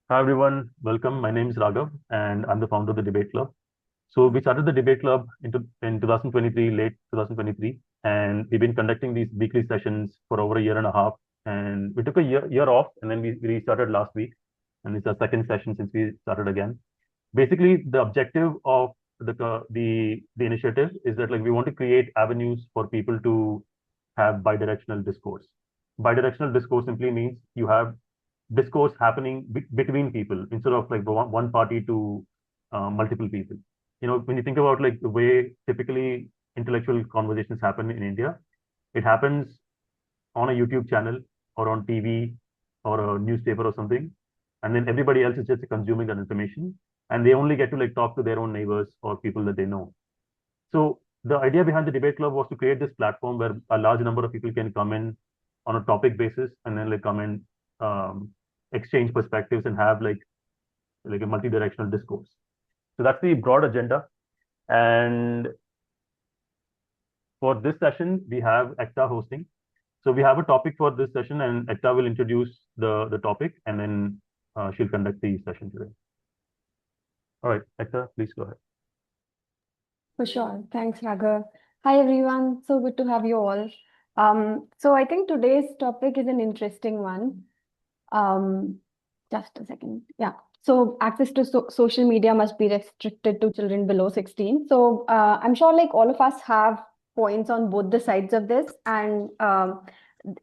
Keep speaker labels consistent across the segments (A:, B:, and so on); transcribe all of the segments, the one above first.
A: Hi everyone, welcome. My name is Raghav and I'm the founder of the Debate Club. So we started the Debate Club in 2023, late 2023, and we've been conducting these weekly sessions for over a year and a half. And we took a year off and then we restarted last week. And it's our second session since we started again. Basically, the objective of the initiative is that like we want to create avenues for people to have bidirectional discourse. Bidirectional discourse simply means you have discourse happening between people instead of like one party to multiple people. When you think about like the way typically intellectual conversations happen in India, it happens on a YouTube channel or on TV or a newspaper or something, and then everybody else is just consuming that information, and they only get to like talk to their own neighbors or people that they know. So the idea behind the debate club was to create this platform where a large number of people can come in on a topic basis and then like come in, um, exchange perspectives and have like a multi-directional discourse. So that's the broad agenda. And for this session, we have Ekta hosting. So we have a topic for this session, and Ekta will introduce the topic, and then she'll conduct the session today. All right, Ekta, please go ahead.
B: For sure. Thanks, Raghav. Hi, everyone. So good to have you all. So I think today's topic is an interesting one. Um, just a second. Yeah. So access to social media must be restricted to children below 16. So I'm sure like all of us have points on both the sides of this. And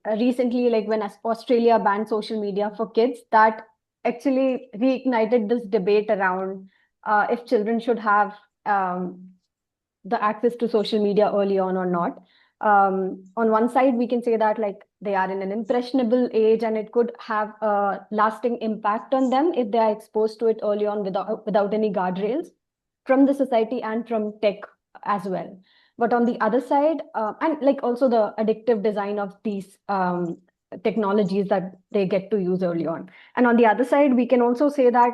B: recently, like when Australia banned social media for kids, that actually reignited this debate around if children should have the access to social media early on or not. On one side, we can say that like they are in an impressionable age and it could have a lasting impact on them if they are exposed to it early on without any guardrails from the society and from tech as well. But on the other side, and like also the addictive design of these technologies that they get to use early on. And on the other side, we can also say that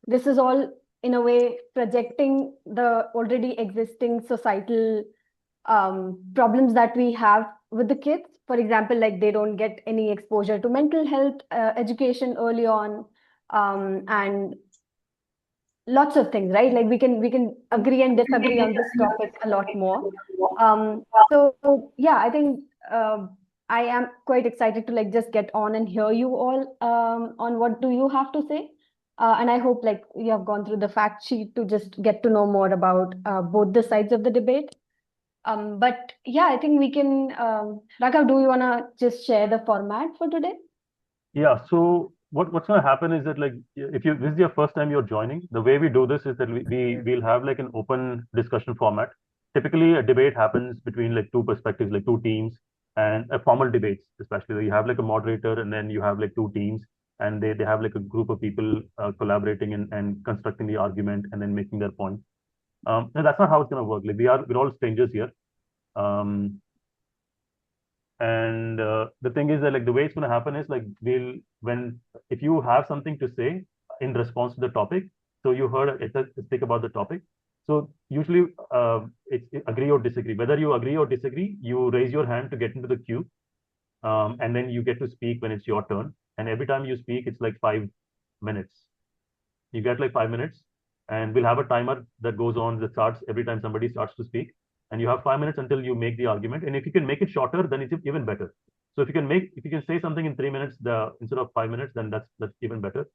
B: this is all in a way projecting the already existing societal problems that we have with the kids. For example, like they don't get any exposure to mental health education early on, and lots of things, right? Like we can agree and disagree on this topic a lot more. So yeah, I think I am quite excited to like just get on and hear you all on what do you have to say. And I hope like you have gone through the fact sheet to just get to know more about both the sides of the debate. But yeah, I think we can. Raghav, do you wanna just share the format for today?
A: Yeah. So what's going to happen is that like if you this is your first time you're joining, the way we do this is that we'll have like an open discussion format. Typically, a debate happens between like two perspectives, like two teams, and a formal debates, especially you have like a moderator, and then you have like two teams, and they have like a group of people collaborating and constructing the argument and then making their point. And that's not how it's going to work. Like we're all strangers here. Um, and the thing is that like the way it's going to happen is like we'll when if you have something to say in response to the topic, so you heard it speak about the topic. So usually it's agree or disagree. Whether you agree or disagree, you raise your hand to get into the queue, and then you get to speak when it's your turn. And every time you speak, it's like 5 minutes. You get like 5 minutes, and we'll have a timer that goes on that starts every time somebody starts to speak. And you have 5 minutes until you make the argument. And if you can make it shorter, then it's even better. So if you can say something in 3 minutes, instead of 5 minutes, then that's even better.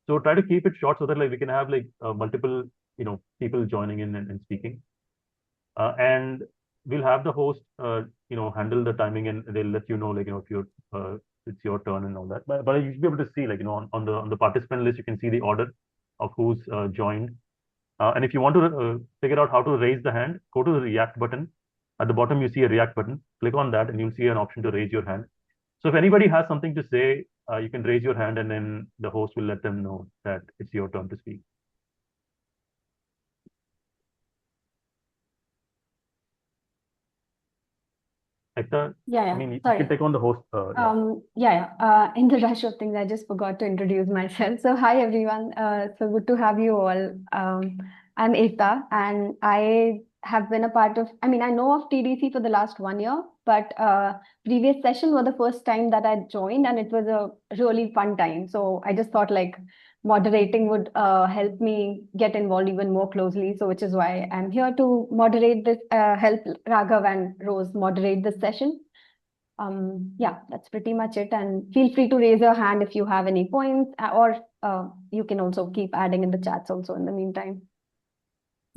A: So try to keep it short so that like we can have like multiple people joining in and speaking. And we'll have the host handle the timing, and they'll let you know like if you're it's your turn and all that. But you should be able to see like on the participant list you can see the order of who's joined. And if you want to figure out how to raise the hand, go to the react button. At the bottom, you see a react button. Click on that, and you'll see an option to raise your hand. So if anybody has something to say, you can raise your hand, and then the host will let them know that it's your turn to speak. Ekta,
B: Yeah,
A: I
B: yeah.
A: mean, you can
B: Sorry.
A: take on the host. Yeah.
B: In the rush of things, I just forgot to introduce myself. So, hi everyone. So good to have you all. I'm Ekta, and I have been a part of. I mean, I know of TDC for the last 1 year, but previous session was the first time that I joined, and it was a really fun time. So I just thought like moderating would help me get involved even more closely. So, which is why I'm here to moderate this, help Raghav and Rose moderate this session. Yeah, that's pretty much it. And feel free to raise your hand if you have any points, or you can also keep adding in the chats also in the meantime.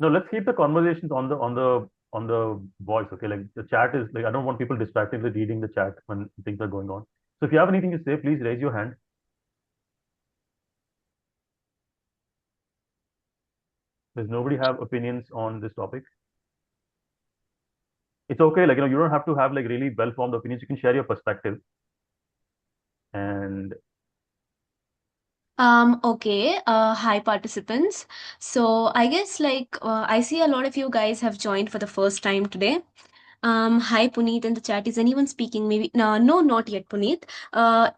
A: No, let's keep the conversations on the voice. Okay, like the chat is like I don't want people distractedly reading the chat when things are going on. So if you have anything to say, please raise your hand. Does nobody have opinions on this topic? It's okay, like you don't have to have like really well-formed opinions. You can share your perspective. And
C: Okay. Hi, participants. So I guess I see a lot of you guys have joined for the first time today. Hi, Puneet in the chat. Is anyone speaking? Maybe no, not yet, Puneet.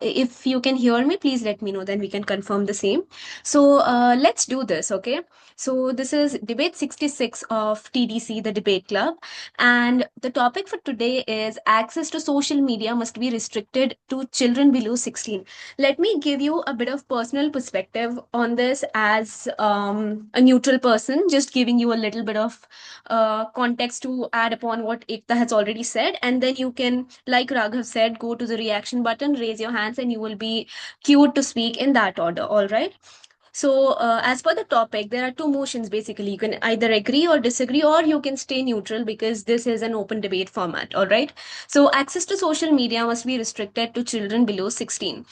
C: If you can hear me, please let me know. Then we can confirm the same. So let's do this, okay? So this is debate 66 of TDC, the debate club, and the topic for today is access to social media must be restricted to children below 16. Let me give you a bit of personal perspective on this as a neutral person, just giving you a little bit of context to add upon what Ekta has already said. And then you can, like Raghav said, go to the reaction button, raise your hands, and you will be queued to speak in that order. All right. So, as per the topic, there are two motions basically. You can either agree or disagree, or you can stay neutral because this is an open debate format. All right. So, access to social media must be restricted to children below 16.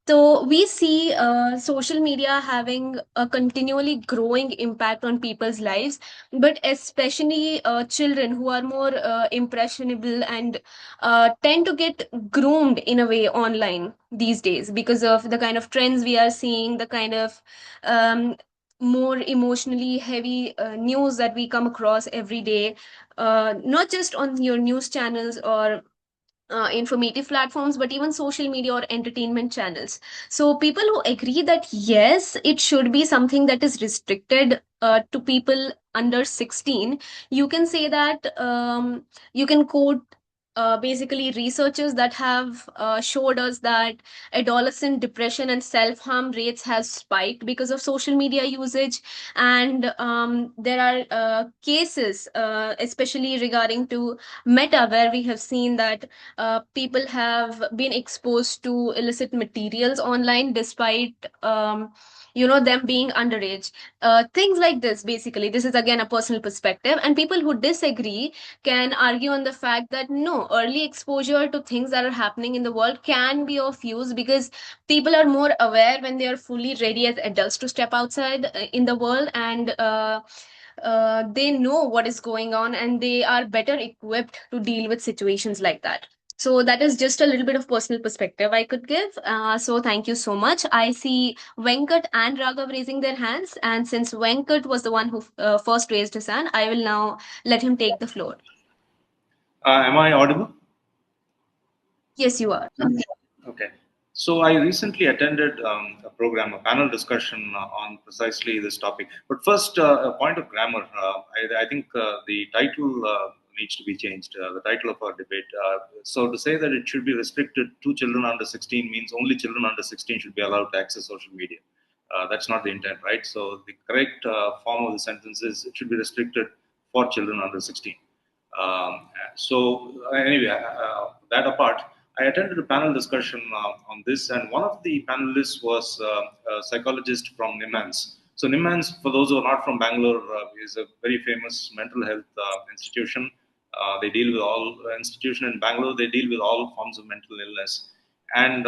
C: So we see social media having a continually growing impact on people's lives, but especially children who are more impressionable and tend to get groomed in a way online these days because of the kind of trends we are seeing, the kind of um, more emotionally heavy news that we come across every day, not just on your news channels or informative platforms, but even social media or entertainment channels. So people who agree that yes, it should be something that is restricted to people under 16, you can say that you can quote basically researchers that have showed us that adolescent depression and self-harm rates has spiked because of social media usage. And there are cases especially regarding to Meta, where we have seen that people have been exposed to illicit materials online despite them being underage. Things like this, basically, this is again a personal perspective, and people who disagree can argue on the fact that no, early exposure to things that are happening in the world can be of use because people are more aware when they are fully ready as adults to step outside in the world, and they know what is going on and they are better equipped to deal with situations like that. So that is just a little bit of personal perspective I could give. So thank you so much. I see Venkat and Raghav raising their hands, and since Venkat was the one who first raised his hand, I will now let him take the floor.
D: Am I audible?
C: Yes, you are.
D: Okay. So I recently attended a program, a panel discussion on precisely this topic. But first, a point of grammar. I think the title needs to be changed. The title of our debate. So to say that it should be restricted to children under 16 means only children under 16 should be allowed to access social media. That's not the intent, right? So the correct form of the sentence is it should be restricted for children under 16. Anyway, that apart, I attended a panel discussion on this, and one of the panelists was a psychologist from NIMHANS. So NIMHANS, for those who are not from Bangalore, is a very famous mental health institution. They deal with all institution in Bangalore. They deal with all forms of mental illness. And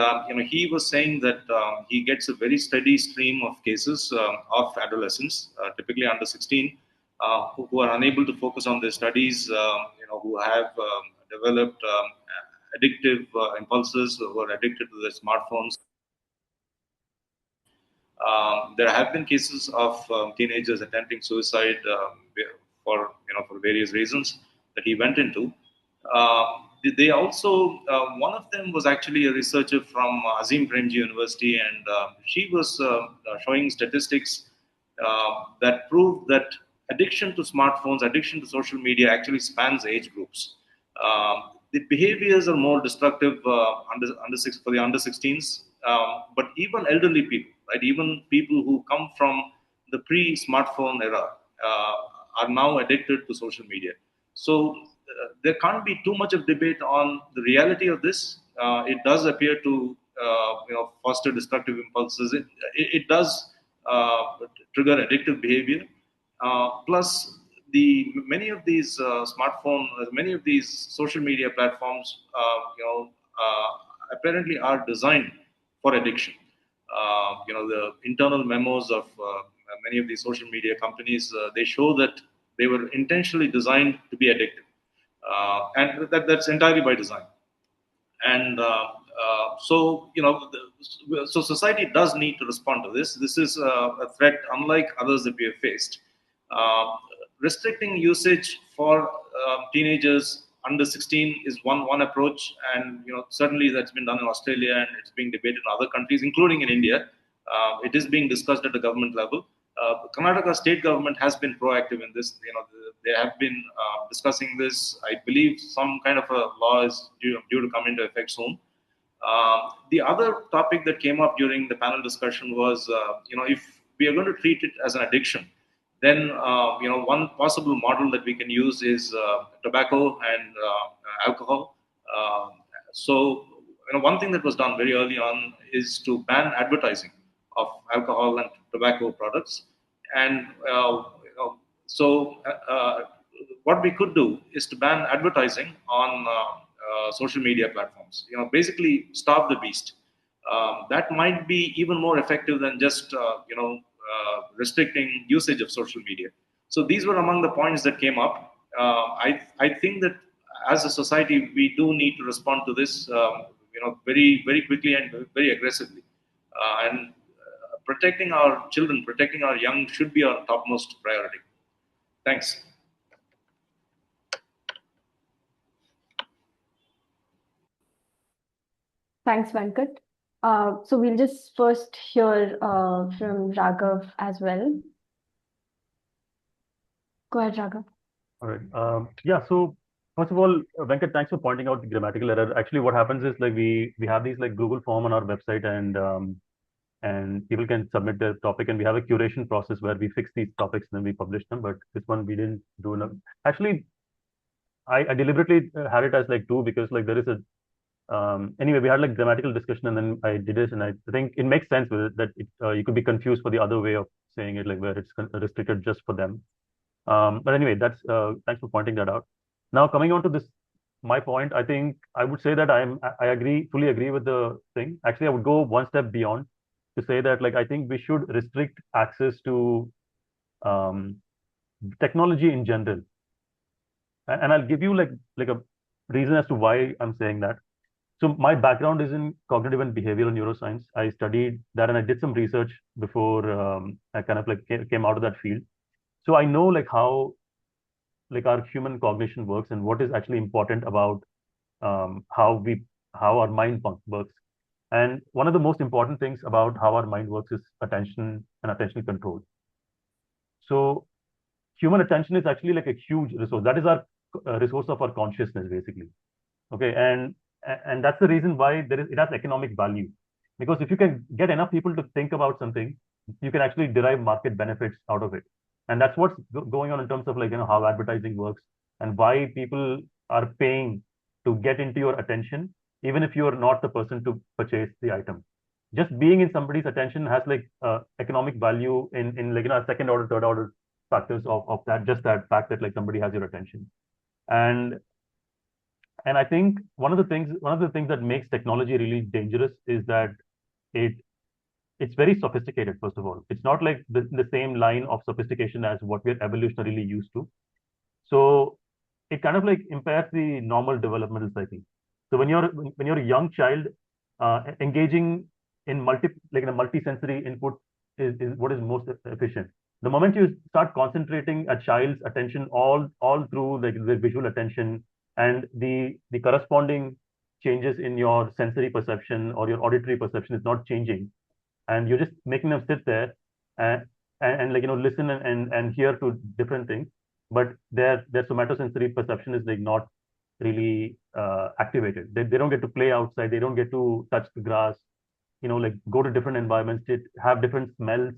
D: he was saying that he gets a very steady stream of cases of adolescents, typically under 16, who are unable to focus on their studies, who have developed addictive impulses, who are addicted to their smartphones. There have been cases of teenagers attempting suicide for various reasons that he went into. They also one of them was actually a researcher from Azim Premji University, and she was showing statistics that proved that addiction to smartphones, addiction to social media actually spans age groups. The behaviors are more destructive for the under 16s, but even elderly people, right? Even people who come from the pre-smartphone era are now addicted to social media. So there can't be too much of debate on the reality of this. It does appear to foster destructive impulses. It does trigger addictive behavior. Plus, many of these many of these social media platforms, apparently are designed for addiction. The internal memos of many of these social media companies, they show that they were intentionally designed to be addictive, and that's entirely by design. And so society does need to respond to this. This is a threat unlike others that we have faced. Uh, Restricting usage for teenagers under 16 is one approach, and certainly that's been done in Australia, and it's being debated in other countries, including in India. It is being discussed at the government level. Karnataka state government has been proactive in this. They have been discussing this. I believe some kind of a law is due to come into effect soon. The other topic that came up during the panel discussion was, if we are going to treat it as an addiction, then one possible model that we can use is tobacco and alcohol. So one thing that was done very early on is to ban advertising of alcohol and tobacco products, and what we could do is to ban advertising on social media platforms. Basically stop the beast. That might be even more effective than just restricting usage of social media. So these were among the points that came up. I think that as a society we do need to respond to this, very very quickly and very aggressively, and protecting our children, protecting our young should be our topmost priority. Thanks.
B: Thanks, Venkat. So we'll just first hear from Raghav as well. Go ahead, Raghav.
A: All right. Yeah. So first of all, Venkat, thanks for pointing out the grammatical error. Actually, what happens is like we have these like Google form on our website, and people can submit their topic, and we have a curation process where we fix these topics and then we publish them. But this one we didn't do enough. Actually, I deliberately had it as like two, because like there is a anyway, we had like grammatical discussion, and then I did this, and I think it makes sense with it that you could be confused for the other way of saying it, like where it's restricted just for them. But anyway, that's thanks for pointing that out. Now coming on to this, my point, I think I would say that I fully agree with the thing. Actually, I would go one step beyond to say that like I think we should restrict access to technology in general. And I'll give you like a reason as to why I'm saying that. So my background is in cognitive and behavioral neuroscience. I studied that, and I did some research before I kind of like came out of that field. So I know like how like our human cognition works and what is actually important about how our mind works. And one of the most important things about how our mind works is attention and attention control. So human attention is actually like a huge resource. That is our resource of our consciousness, basically. Okay, and that's the reason why it has economic value, because if you can get enough people to think about something, you can actually derive market benefits out of it. And that's what's going on in terms of like how advertising works and why people are paying to get into your attention, even if you are not the person to purchase the item. Just being in somebody's attention has like economic value in like second order, third order factors of that, just that fact that like somebody has your attention. And I think one of the things that makes technology really dangerous is that it's very sophisticated. First of all, it's not like the same line of sophistication as what we're evolutionarily used to. So it kind of like impairs the normal developmental cycle. So when you're a young child, engaging in a multi-sensory input is what is most efficient. The moment you start concentrating a child's attention all through like the visual attention, and the corresponding changes in your sensory perception or your auditory perception is not changing, and you're just making them sit there and like listen and hear to different things, but their somatosensory perception is like not really activated. They don't get to play outside, they don't get to touch the grass, like go to different environments, to have different smells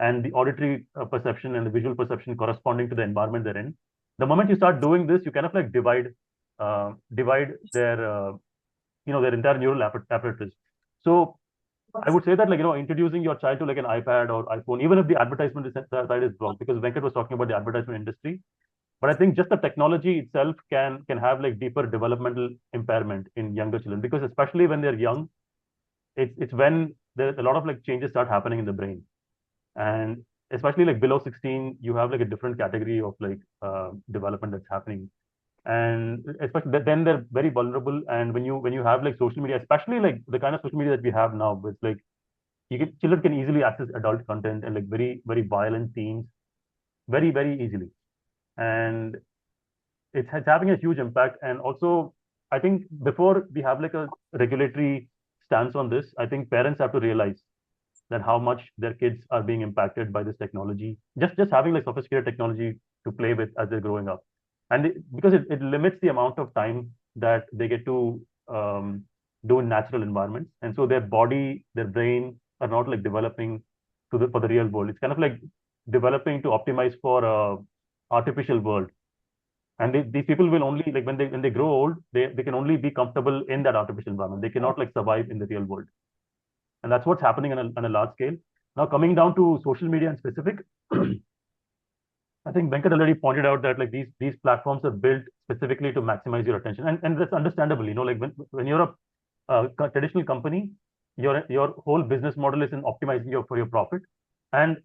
A: and the auditory perception and the visual perception corresponding to the environment they're in. The moment you start doing this, you kind of like divide their entire neural apparatus. So I would say that introducing your child to like an iPad or iPhone, even if the advertisement side is wrong, because Venkat was talking about the advertisement industry, but I think just the technology itself can have like deeper developmental impairment in younger children, because especially when they're young, it's when there's a lot of like changes start happening in the brain, and especially like below 16, you have like a different category of like development that's happening, and especially then they're very vulnerable. And when you have like social media, especially like the kind of social media that we have now, with like children can easily access adult content and like very very violent themes very very easily, and it's having a huge impact. And also, I think before we have like a regulatory stance on this, I think parents have to realize that how much their kids are being impacted by this technology, just having like sophisticated technology to play with as they're growing up, and because it limits the amount of time that they get to do in natural environments, and so their body, their brain are not like developing for the real world. It's kind of like developing to optimize for a artificial world, and these people will only like when they grow old, they can only be comfortable in that artificial environment. They cannot like survive in the real world, and that's what's happening on a large scale. Now, coming down to social media in specific, I think Venkat already pointed out that like these platforms are built specifically to maximize your attention, and that's understandable. Like when you're a traditional company, your whole business model is in optimizing for your profit, and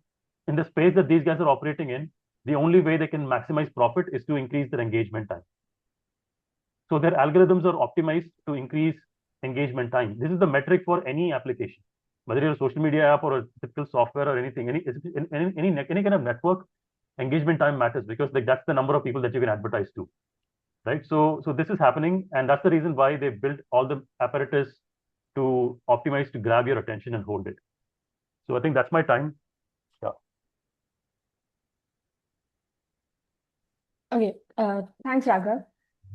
A: in the space that these guys are operating in, the only way they can maximize profit is to increase their engagement time. So their algorithms are optimized to increase engagement time. This is the metric for any application, whether you're a social media app or a typical software or anything, any kind of network. Engagement time matters, because like that's the number of people that you can advertise to, right? So this is happening, and that's the reason why they built all the apparatus to optimize to grab your attention and hold it. So I think that's my time. Yeah.
B: Okay, thanks, Raghav.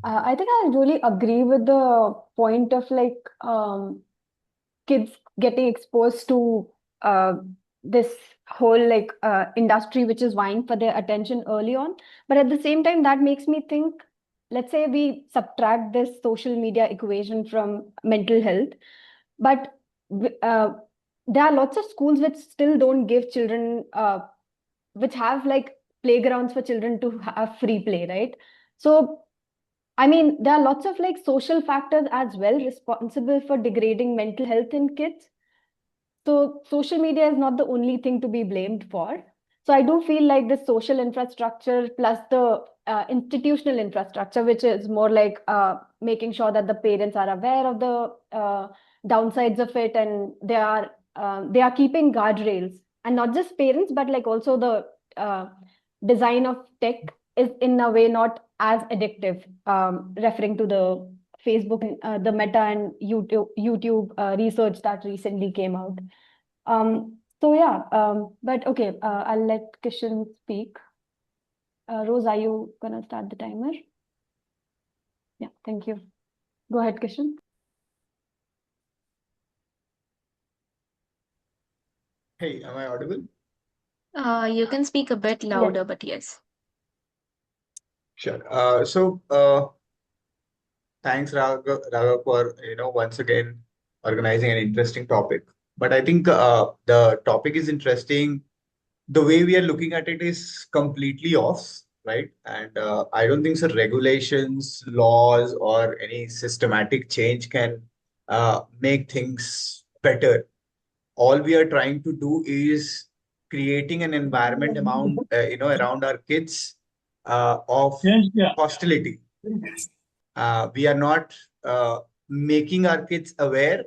B: I think I really agree with the point of like kids getting exposed to this whole like industry which is vying for their attention early on. But at the same time, that makes me think, let's say we subtract this social media equation from mental health, but there are lots of schools which still don't give children, which have like playgrounds for children to have free play, right? So I mean, there are lots of like social factors as well responsible for degrading mental health in kids. So social media is not the only thing to be blamed for. So I do feel like the social infrastructure plus the institutional infrastructure, which is more like making sure that the parents are aware of the downsides of it, and they are keeping guardrails, and not just parents, but like also the design of tech is in a way not as addictive, referring to the Facebook, the Meta and YouTube research that recently came out. So yeah, but okay, I'll let Kishan speak. Rose, are you gonna start the timer? Yeah, thank you. Go ahead, Kishan.
E: Hey, am I audible?
C: You can speak a bit louder, but yes.
E: Sure. Thanks, Raghav, for once again organizing an interesting topic. But I think the topic is interesting. The way we are looking at it is completely off, right? And I don't think so regulations, laws, or any systematic change can make things better. All we are trying to do is creating an environment around our kids of hostility. We are not making our kids aware.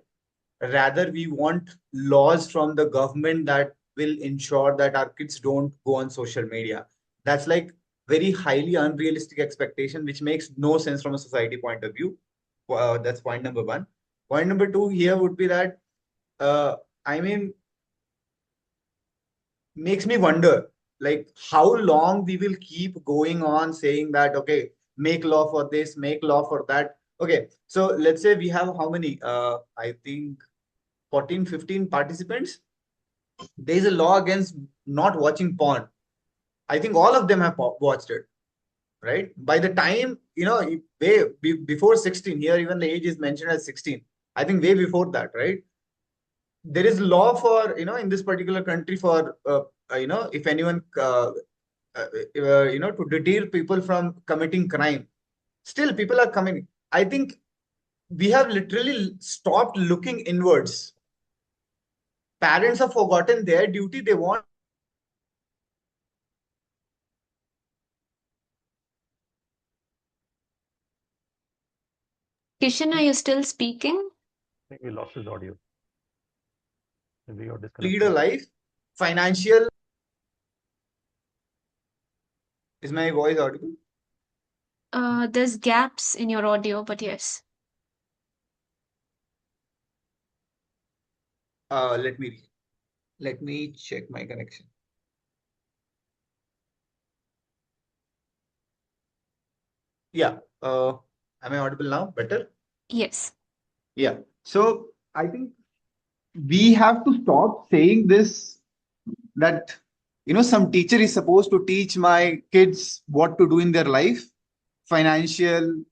E: Rather, we want laws from the government that will ensure that our kids don't go on social media. That's like very highly unrealistic expectation, which makes no sense from a society point of view. That's point number one. Point number two here would be that, makes me wonder, like how long we will keep going on saying that, okay, make law for this, make law for that. Okay, so let's say we have how many? I think 14, 15 participants, there is a law against not watching porn. I think all of them have watched it, right? By the time, before 16, here even the age is mentioned as 16. I think way before that, right? There is law for, in this particular country for, if anyone, to deter people from committing crime. Still, people are coming. I think we have literally stopped looking inwards. Parents have forgotten their duty. They want
C: Kishan, are you still speaking?
A: I think we lost his audio. Maybe you're
E: to lead
A: disconnected.
E: a life, financial. Is my voice audible?
C: There's gaps in your audio, but yes.
E: Let me check my connection. Yeah. Am I audible now? Better?
C: Yes.
E: Yeah. So I think we have to stop saying this, that some teacher is supposed to teach my kids what to do in their life, financial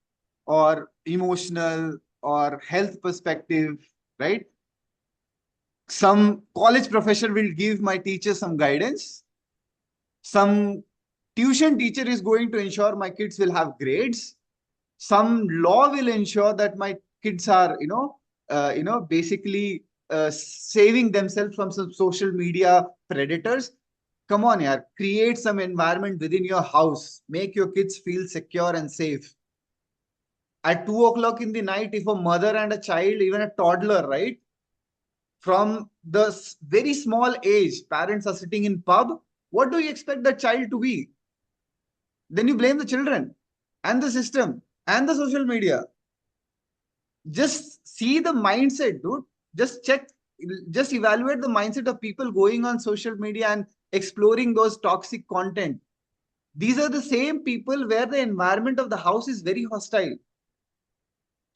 E: or emotional or health perspective, right? Some college professor will give my teacher some guidance. Some tuition teacher is going to ensure my kids will have grades. Some law will ensure that my kids are, basically saving themselves from some social media predators. Come on, yaar, create some environment within your house. Make your kids feel secure and safe. At 2 o'clock in the night, if a mother and a child, even a toddler, right, from the very small age, parents are sitting in pub, what do you expect the child to be? Then you blame the children and the system and the social media. Just see the mindset, dude. Just check, just evaluate the mindset of people going on social media and exploring those toxic content. These are the same people where the environment of the house is very hostile.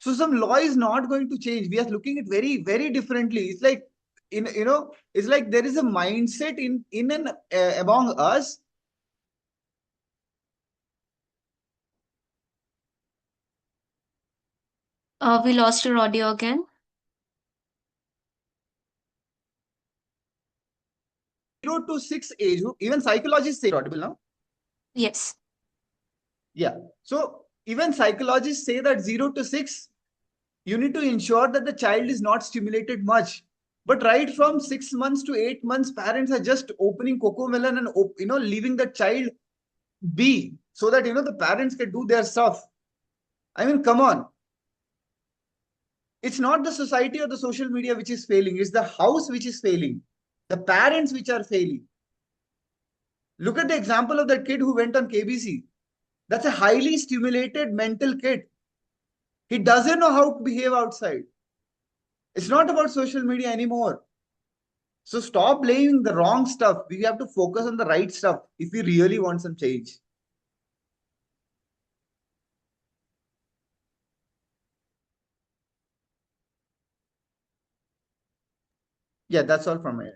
E: So some law is not going to change. We are looking at very, very differently. It's like, it's like there is a mindset in and among us.
C: We lost your audio again.
E: 0 to 6 age group, even psychologists say audible now.
C: Yes.
E: Yeah. So even psychologists say that 0 to 6, you need to ensure that the child is not stimulated much. But right from 6 months to 8 months, parents are just opening Cocomelon and leaving the child be, so that the parents can do their stuff. I mean, come on. It's not the society or the social media which is failing. It's the house which is failing. The parents which are failing. Look at the example of that kid who went on KBC. That's a highly stimulated mental kid. He doesn't know how to behave outside. It's not about social media anymore. So stop blaming the wrong stuff. We have to focus on the right stuff if we really want some change. Yeah, that's all from my end.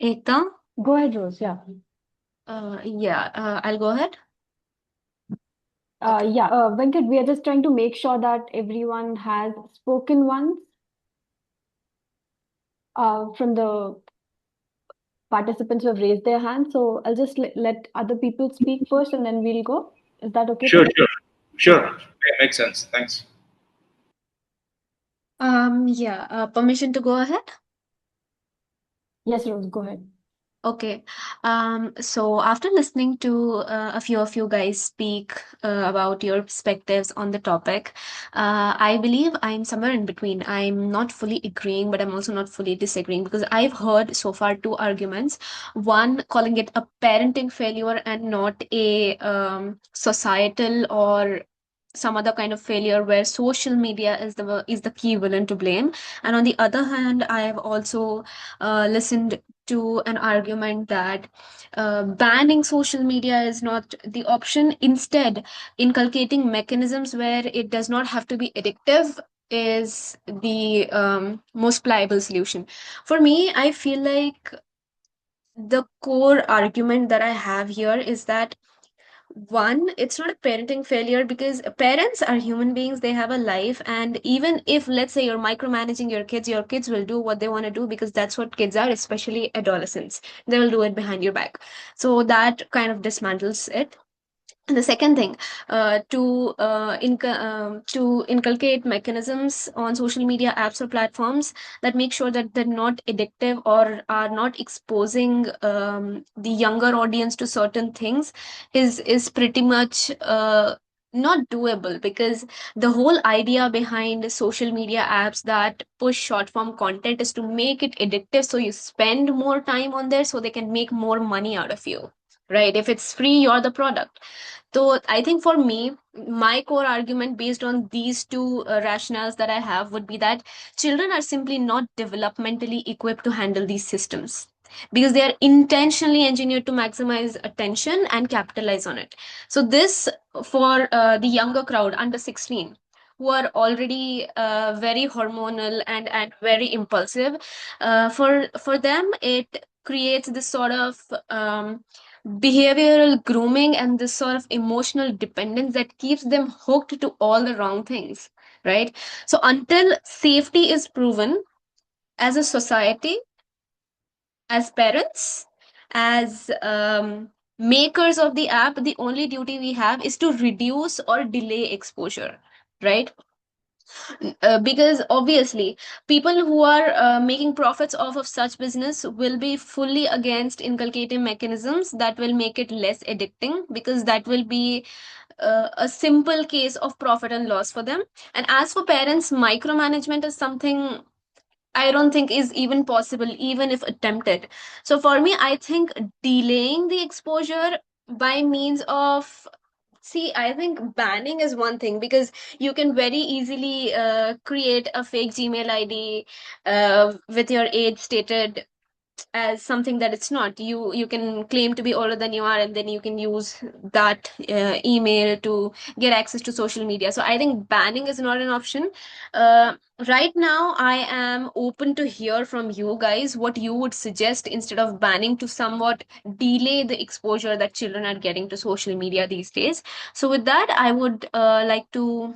C: Ekta?
B: Go ahead, Rose. Yeah.
C: I'll go ahead. Okay.
B: Yeah. Venkat, we are just trying to make sure that everyone has spoken once from the participants who have raised their hands. So I'll just let other people speak first and then we'll go. Is that okay?
D: Sure,
B: Venkat?
D: sure. Yeah, makes sense. Thanks.
C: Permission to go ahead?
B: Yes, Rose, go ahead.
C: Okay. So after listening to a few of you guys speak about your perspectives on the topic, I believe I'm somewhere in between. I'm not fully agreeing, but I'm also not fully disagreeing because I've heard so far two arguments. One, calling it a parenting failure and not a societal or some other kind of failure where social media is the key villain to blame. And on the other hand, I have also listened to an argument that banning social media is not the option. Instead, inculcating mechanisms where it does not have to be addictive is the most pliable solution. For me, I feel like the core argument that I have here is that one, it's not a parenting failure because parents are human beings, they have a life. And even if, let's say, you're micromanaging your kids will do what they want to do because that's what kids are, especially adolescents. They will do it behind your back. So that kind of dismantles it. And the second thing, to inculcate mechanisms on social media apps or platforms that make sure that they're not addictive or are not exposing the younger audience to certain things is pretty much not doable, because the whole idea behind social media apps that push short form content is to make it addictive, so you spend more time on there so they can make more money out of you, right? If it's free, you're the product. So I think for me, my core argument based on these two rationales that I have would be that children are simply not developmentally equipped to handle these systems because they are intentionally engineered to maximize attention and capitalize on it. So this, for the younger crowd under 16, who are already very hormonal and very impulsive, for them it creates this sort of behavioral grooming and this sort of emotional dependence that keeps them hooked to all the wrong things, right? So until safety is proven, as a society, as parents, as makers of the app, the only duty we have is to reduce or delay exposure, right? Because obviously people who are making profits off of such business will be fully against inculcating mechanisms that will make it less addicting, because that will be a simple case of profit and loss for them. And as for parents, micromanagement is something I don't think is even possible, even if attempted. So for me, I think delaying the exposure by means of, see, I think banning is one thing, because you can very easily create a fake Gmail ID with your age stated as something that it's not. You can claim to be older than you are, and then you can use that email to get access to social media. So I think banning is not an option. Right now I am open to hear from you guys what you would suggest instead of banning, to somewhat delay the exposure that children are getting to social media these days. So with that, I would like to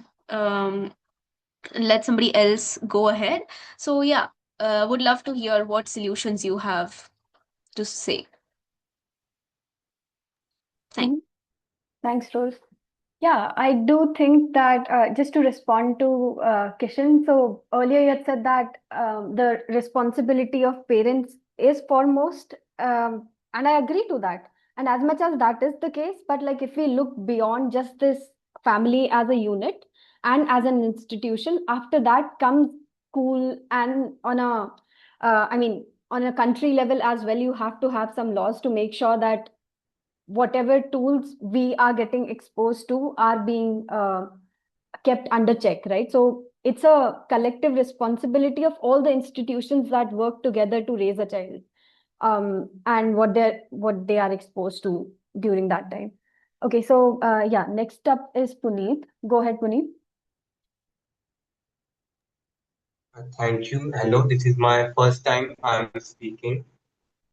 C: let somebody else go ahead. So yeah, would love to hear what solutions you have to say. Thank
B: Thanks, Rose. Yeah, I do think that just to respond to Kishan, so earlier you had said that the responsibility of parents is foremost, and I agree to that. And as much as that is the case, but like if we look beyond just this family as a unit and as an institution, after that comes school, and on a, I mean, on a country level as well, you have to have some laws to make sure that whatever tools we are getting exposed to are being kept under check, right? So it's a collective responsibility of all the institutions that work together to raise a child, and what they are exposed to during that time. Okay, so yeah, next up is Puneet. Go ahead, Puneet.
F: Thank you. Hello, this is my first time I'm speaking.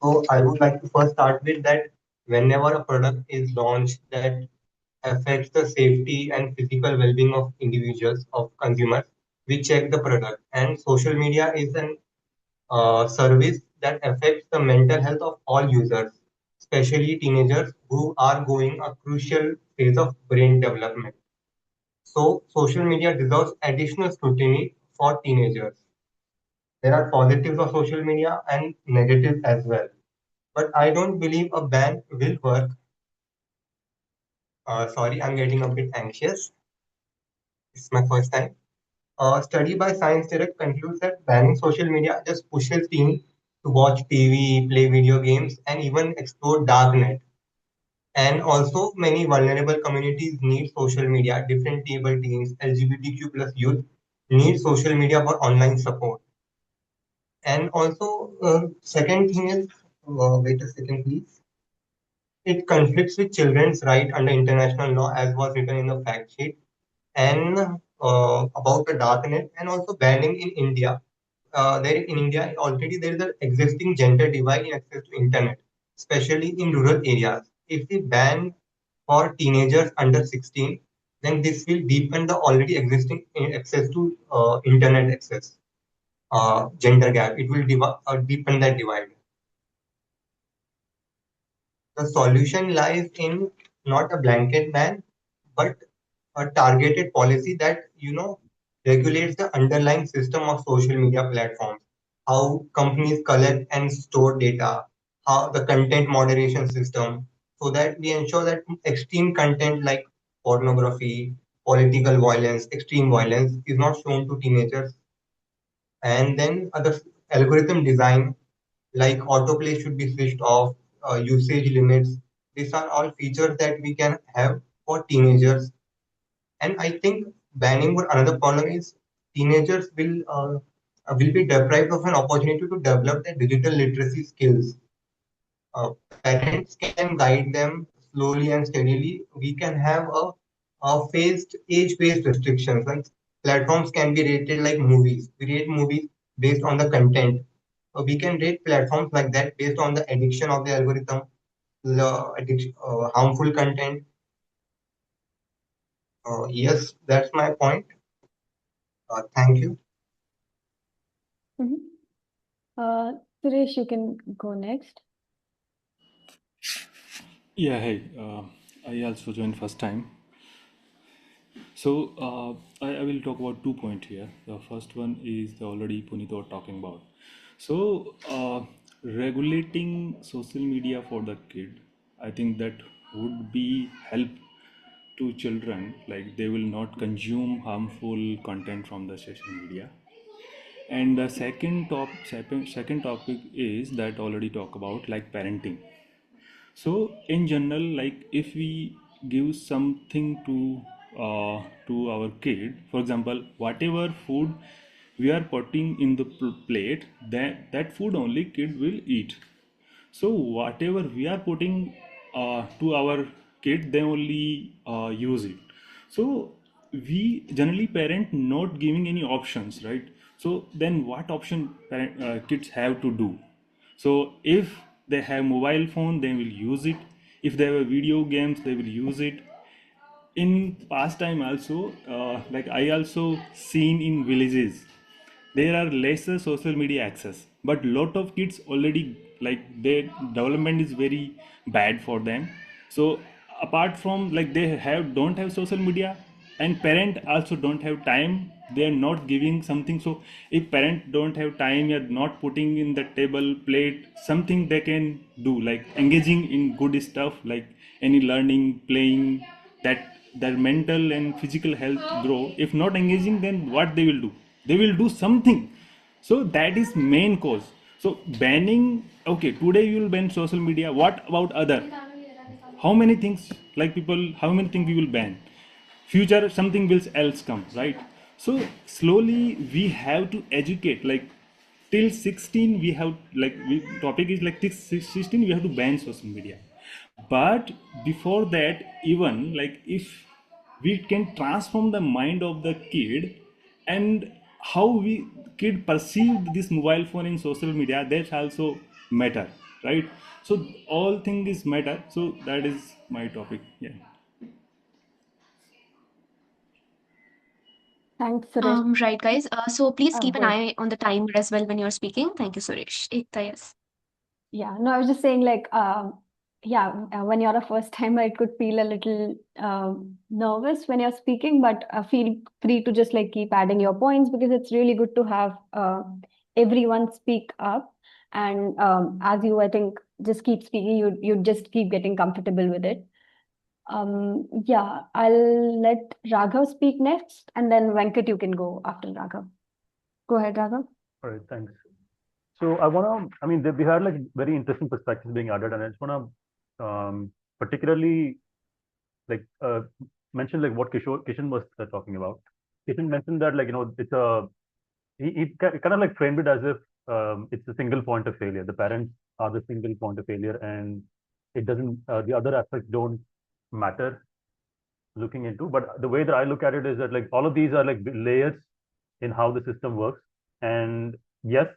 F: So I would like to first start with that whenever a product is launched that affects the safety and physical well-being of individuals, of consumers, we check the product. And social media is an service that affects the mental health of all users, especially teenagers who are going a crucial phase of brain development. So social media deserves additional scrutiny for teenagers. There are positives of social media and negatives as well. But I don't believe a ban will work. Sorry, I'm getting a bit anxious. It's my first time. A study by Science Direct concludes that banning social media just pushes teens to watch TV, play video games, and even explore darknet. And also many vulnerable communities need social media. Different table teams, LGBTQ plus youth need social media for online support. And also, second thing is, wait a second, please. It conflicts with children's right under international law, as was written in the fact sheet. And about the dark net, and also banning in India. There in India already there is an existing gender divide in access to internet, especially in rural areas. If we ban for teenagers under 16, then this will deepen the already existing access to internet access gender gap. It will deepen that divide. The solution lies in not a blanket ban, but a targeted policy that regulates the underlying system of social media platforms, how companies collect and store data, how the content moderation system, so that we ensure that extreme content like pornography, political violence, extreme violence is not shown to teenagers. And then the algorithm design, like autoplay should be switched off, usage limits. These are all features that we can have for teenagers. And I think banning for another problem is teenagers will be deprived of an opportunity to develop their digital literacy skills. Parents can guide them slowly and steadily. We can have a phased age-based restrictions. Like platforms can be rated like movies. We rate movies based on the content. We can rate platforms like that based on the addiction of the algorithm, the addiction, harmful content. Yes, that's my point. Thank you.
B: Mhm. Suresh, you can go next.
G: Yeah, hey, I also joined first time. So I will talk about 2 points here. The first one is the already Puneet was talking about. So regulating social media for the kid, I think that would be help to children, like they will not consume harmful content from the social media. And the second topic is that already talk about like parenting. So in general, like if we give something to our kid, for example, whatever food we are putting in the plate, that food only kid will eat. So whatever we are putting to our kid, they only use it. So we generally parent not giving any options, right? So then what option kids have to do? So if they have mobile phone, they will use it. If they have video games, they will use it. In past time also, like I also seen in villages, there are lesser social media access, but lot of kids already, like their development is very bad for them. So apart from like they don't have social media, and parent also don't have time, they are not giving something. So if parent don't have time, you're not putting in the table plate something they can do, like engaging in good stuff, like any learning, playing, that their mental and physical health grow. If not engaging, then what they will do? They will do something. So that is main cause. So banning, okay, today you will ban social media, what about other? How many things, like people, how many things we will ban? Future something will else come, right? So slowly we have to educate, like till 16 we have, like topic is like till 16 we have to ban social media. But before that, even like if we can transform the mind of the kid, and how we kid perceived this mobile phone in social media, that's also matter, right? So all thing is matter. So that is my topic. Yeah.
B: Thanks, Suresh.
C: Right, guys. So please keep an
B: Go ahead.
C: eye on the timer as well when you're speaking. Thank you, Suresh. Ekta, yes.
B: Yeah, no, I was just saying, like, yeah, when you're a first timer, it could feel a little nervous when you're speaking, but feel free to just like keep adding your points, because it's really good to have everyone speak up. And as you, I think, just keep speaking, you just keep getting comfortable with it. Yeah, I'll let Raghav speak next, and then Venkat, you can go after Raghav. Go ahead, Raghav.
A: All right, thanks. So we had like very interesting perspectives being added, and I just want to particularly like mentioned like what Kishan was talking about. Kishan mentioned that like it's a he kind of like framed it as if it's a single point of failure. The parents are the single point of failure, and it doesn't the other aspects don't matter looking into. But the way that I look at it is that like all of these are like layers in how the system works. And yes,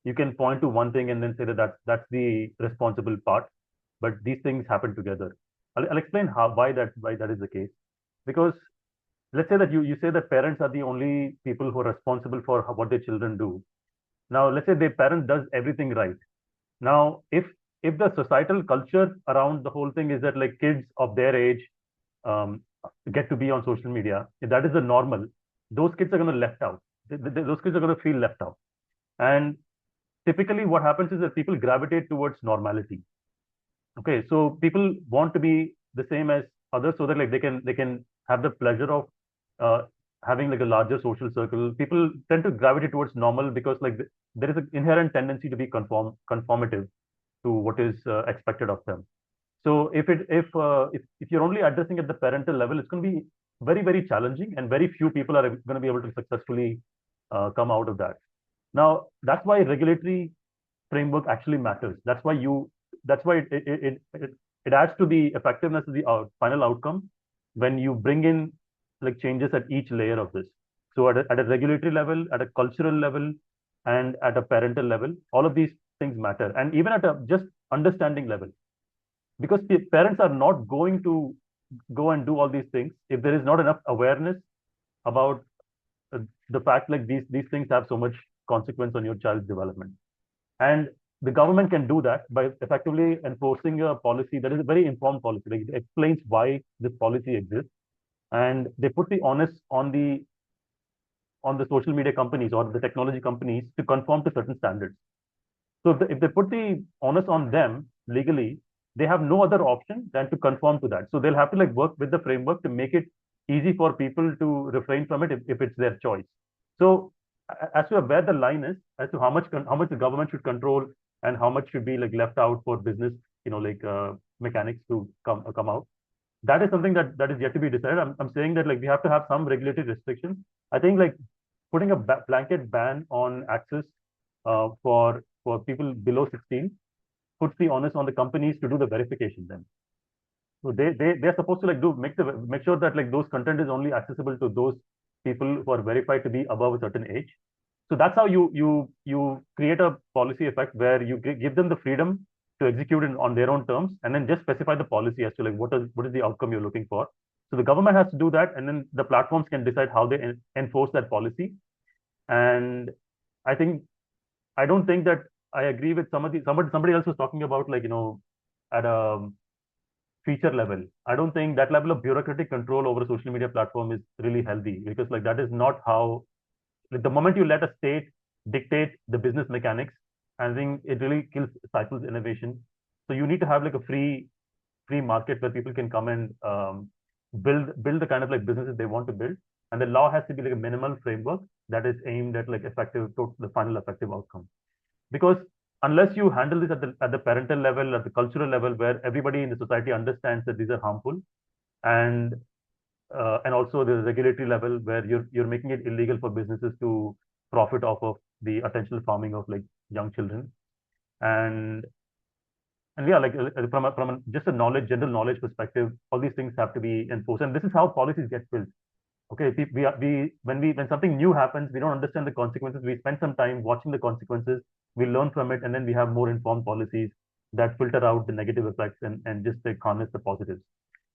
A: you can point to one thing and then say that that's the responsible part, but these things happen together. I'll explain why that is the case. Because let's say that you say that parents are the only people who are responsible for what their children do. Now, let's say the parent does everything right. Now, if the societal culture around the whole thing is that like kids of their age um, get to be on social media, if that is the normal, those kids are going to left out. Those kids are going to feel left out. And typically, what happens is that people gravitate towards normality. Okay, so people want to be the same as others so that like they can have the pleasure of uh, having like a larger social circle. People tend to gravitate towards normal because like there is an inherent tendency to be conformative to what is expected of them. So if you're only addressing at the parental level, it's going to be very challenging, and very few people are going to be able to successfully come out of that. Now that's why regulatory framework actually matters. That's why it adds to the effectiveness of the final outcome when you bring in like changes at each layer of this. So at a regulatory level, at a cultural level, and at a parental level, all of these things matter, and even at a just understanding level, because the parents are not going to go and do all these things if there is not enough awareness about uh, the fact like these things have so much consequence on your child's development. And the government can do that by effectively enforcing a policy that is a very informed policy. Like it explains why this policy exists, and they put the onus on the social media companies or the technology companies to conform to certain standards. So if they put the onus on them legally, they have no other option than to conform to that. So they'll have to like work with the framework to make it easy for people to refrain from it if it's their choice. So as to where the line is, as to how much the government should control and how much should be like left out for business, like mechanics to come out. That is something that is yet to be decided. I'm saying that like we have to have some regulatory restrictions. I think like putting a blanket ban on access for people below 16 puts the onus on the companies to do the verification then. So they're supposed to like make sure that like those content is only accessible to those people who are verified to be above a certain age. So that's how you create a policy effect where you give them the freedom to execute it on their own terms, and then just specify the policy as to like what is the outcome you're looking for. So the government has to do that, and then the platforms can decide how they enforce that policy. And I don't think that I agree with somebody else was talking about like at a feature level. I don't think that level of bureaucratic control over a social media platform is really healthy, because like that is not how, like the moment you let a state dictate the business mechanics, I think it really stifles innovation. So you need to have like a free market where people can come and build the kind of like businesses they want to build, and the law has to be like a minimal framework that is aimed at like the final effective outcome. Because unless you handle this at the parental level, at the cultural level, where everybody in the society understands that these are harmful, and also the regulatory level where you're making it illegal for businesses to profit off of the attentional farming of like young children, and yeah, like from just a general knowledge perspective, all these things have to be enforced, and this is how policies get built. Okay, when something new happens, we don't understand the consequences. We spend some time watching the consequences, we learn from it, and then we have more informed policies that filter out the negative effects and just like harness the positives.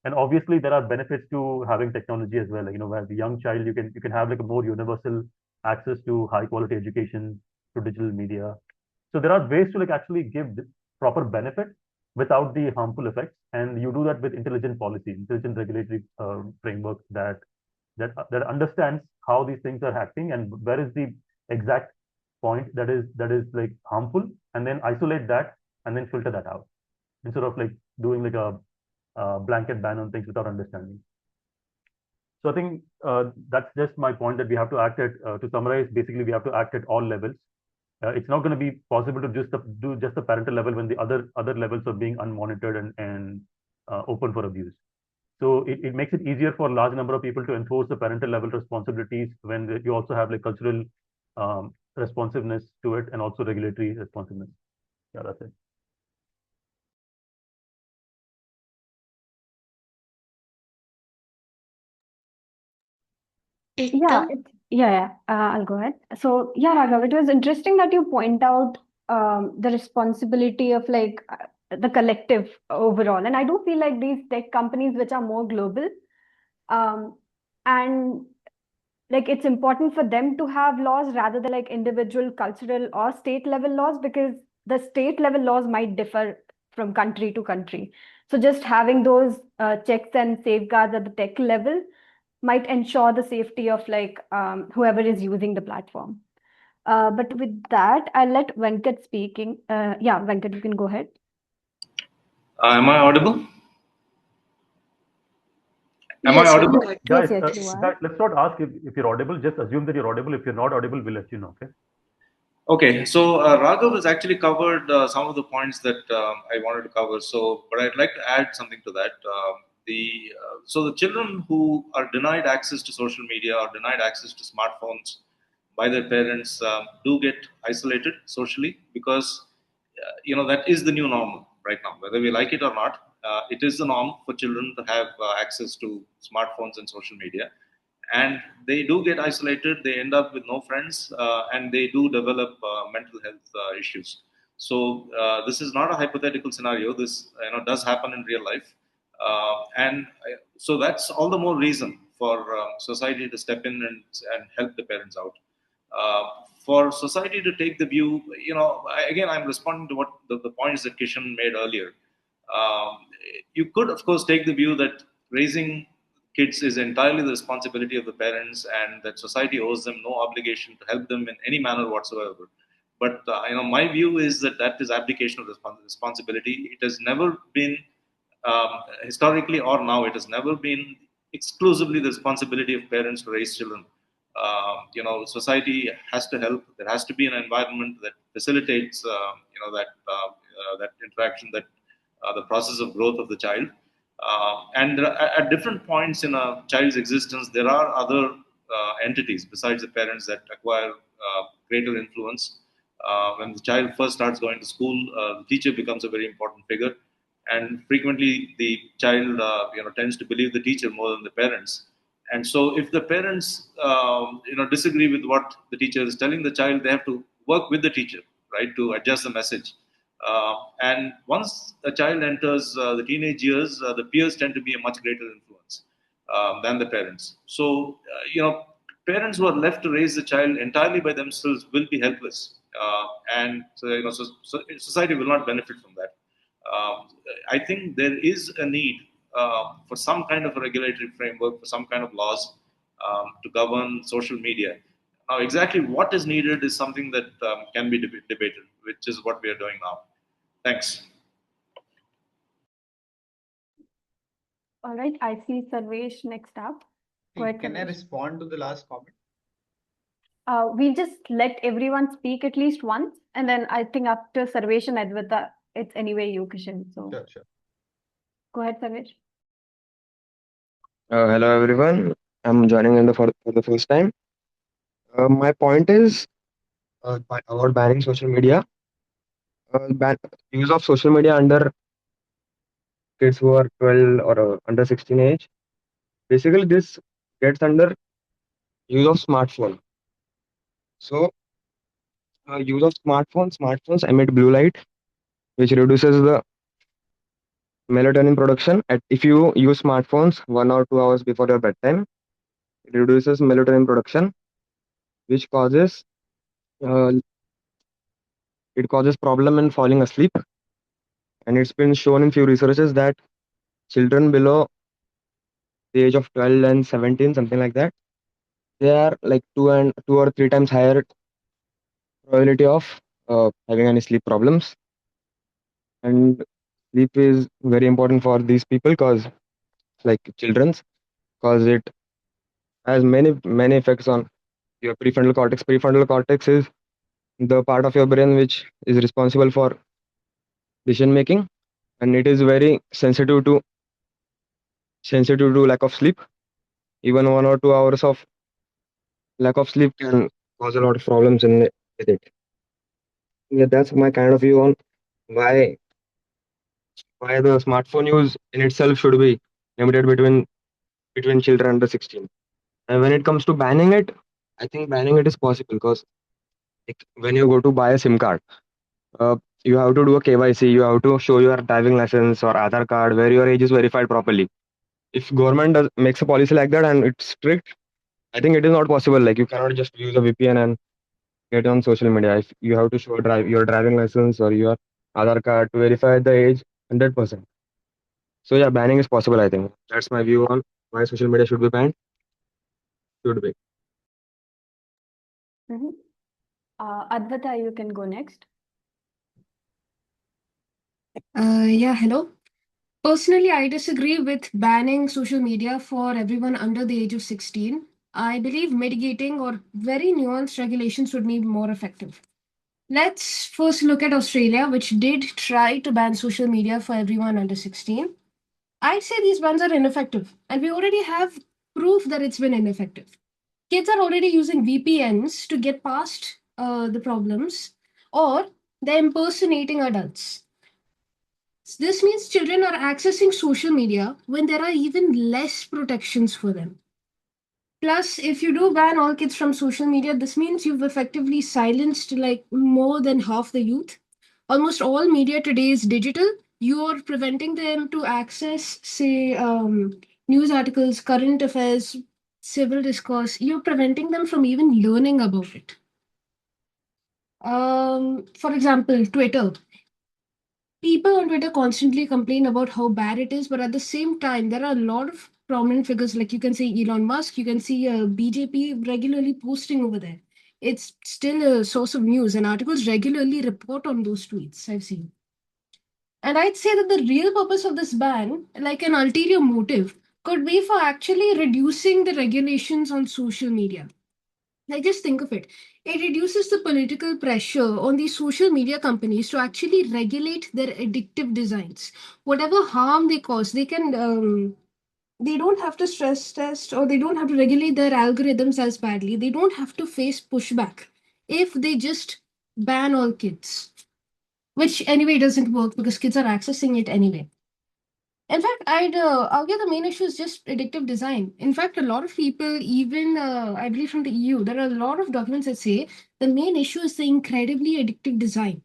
A: And obviously, there are benefits to having technology as well. Like, as a young child, you can have like a more universal access to high quality education, to digital media. So there are ways to like actually give proper benefit without the harmful effects, and you do that with intelligent policy, intelligent regulatory framework that understands how these things are happening and where is the exact point that is like harmful, and then isolate that and then filter that out, instead of like doing like a blanket ban on things without understanding. So I think that's just my point, that we have to act at, to summarize, basically we have to act at all levels. It's not going to be possible to do just the parental level when the other levels are being unmonitored and open for abuse. So it makes it easier for a large number of people to enforce the parental level responsibilities when you also have like cultural responsiveness to it and also regulatory responsiveness. Yeah, that's it.
B: Yeah, I'll go ahead. So, yeah, Raghav, it was interesting that you point out the responsibility of like the collective overall. And I do feel like these tech companies, which are more global, um, and like it's important for them to have laws rather than like individual cultural or state level laws, because the state level laws might differ from country to country. So just having those checks and safeguards at the tech level might ensure the safety of like whoever is using the platform. But with that, I'll let Venkat speaking. Yeah, Venkat, you can go ahead.
D: Am I audible? Am I
C: Yes, you're
D: audible?
C: good.
A: Guys,
B: Yes, you are.
A: guys, let's not ask if you're audible. Just assume that you're audible. If you're not audible, we'll let you know. Okay.
D: Okay, so Raghav has actually covered some of the points that I wanted to cover. So, but I'd like to add something to that. So the children who are denied access to social media or denied access to smartphones by their parents do get isolated socially, because that is the new normal right now. Whether we like it or not, it is the norm for children to have access to smartphones and social media, and they do get isolated. They end up with no friends, and they do develop mental health issues. So this is not a hypothetical scenario. This does happen in real life, so that's all the more reason for society to step in and help the parents out. uh, for society to take the view, again, I'm responding to what the points that Kishan made earlier. Um, you could, of course, take the view that raising kids is entirely the responsibility of the parents, and that society owes them no obligation to help them in any manner whatsoever. But my view is that that is abdication of responsibility. It has never been, historically or now, it has never been exclusively the responsibility of parents to raise children. Society has to help. There has to be an environment that facilitates, that interaction, that the process of growth of the child. And at different points in a child's existence, there are other entities besides the parents that acquire greater influence. When the child first starts going to school, the teacher becomes a very important figure, and frequently the child, tends to believe the teacher more than the parents. And so, if the parents, disagree with what the teacher is telling the child, they have to work with the teacher, right, to adjust the message. And once a child enters the teenage years, the peers tend to be a much greater influence than the parents. So, parents who are left to raise the child entirely by themselves will be helpless, and so society will not benefit from that. I think there is a need for some kind of a regulatory framework, for some kind of laws to govern social media. Now, exactly what is needed is something that can be debated, which is what we are doing now. Thanks.
B: All right, I see Sarvesh next up. Go ahead,
E: Can I
B: Sarvesh.
E: respond to the last comment?
B: We'll just let everyone speak at least once, and then I think after Sarvesh and Advaita, it's anyway you, Kishan. So
E: Sure.
B: go ahead, Sarvesh.
H: Hello everyone. I'm joining in for the first time. My point is about banning social media. Use of social media under kids who are 12 or under 16 age. Basically, this gets under use of smartphone. So, use of smartphones emit blue light, which reduces the melatonin production. If you use smartphones 1 or 2 hours before your bedtime, it reduces melatonin production, which causes uh, problem in falling asleep. And it's been shown in few researches that children below the age of 12 and 17, something like that, they are like 2 or 3 times higher probability of having any sleep problems. And sleep is very important for these people, because like children's, because it has many effects on your prefrontal cortex. Prefrontal cortex is the part of your brain which is responsible for decision making, and it is very sensitive to sensitive to lack of sleep. Even 1 or 2 hours of lack of sleep can cause a lot of problems with it. Yeah, that's my kind of view on why the smartphone use in itself should be limited between children under 16. And when it comes to banning it, I think banning it is possible because when you go to buy a SIM card, uh, you have to do a KYC, you have to show your driving license or Aadhaar card where your age is verified properly. If government makes a policy like that and it's strict, I think it is not possible. Like you cannot just use a VPN and get on social media. If you have to show your driving license or your Aadhaar card to verify the age 100%. So yeah, banning is possible, I think. That's my view on why social media should be banned. Should be.
B: Mhm. Advata, you can go next.
I: Yeah, hello. Personally, I disagree with banning social media for everyone under the age of 16. I believe mitigating or very nuanced regulations would be more effective. Let's first look at Australia, which did try to ban social media for everyone under 16. I'd say these bans are ineffective, and we already have proof that it's been ineffective. Kids are already using VPNs to get past the problems, or they're impersonating adults. This means children are accessing social media when there are even less protections for them. Plus, if you do ban all kids from social media, this means you've effectively silenced like more than half the youth. Almost all media today is digital. You're preventing them to access, say, news articles, current affairs, civil discourse. You're preventing them from even learning about it. For example, Twitter. People on Twitter constantly complain about how bad it is, but at the same time, there are a lot of prominent figures, like you can see Elon Musk, you can see BJP regularly posting over there. It's still a source of news, and articles regularly report on those tweets I've seen. And I'd say that the real purpose of this ban, like an ulterior motive, could be for actually reducing the regulations on social media. Like, just think of it. It reduces the political pressure on these social media companies to actually regulate their addictive designs. Whatever harm they cause, they don't have to stress test or they don't have to regulate their algorithms as badly. They don't have to face pushback if they just ban all kids, which anyway doesn't work because kids are accessing it anyway. In fact, I'd argue the main issue is just addictive design. In fact, a lot of people, even I believe from the EU, there are a lot of documents that say the main issue is the incredibly addictive design.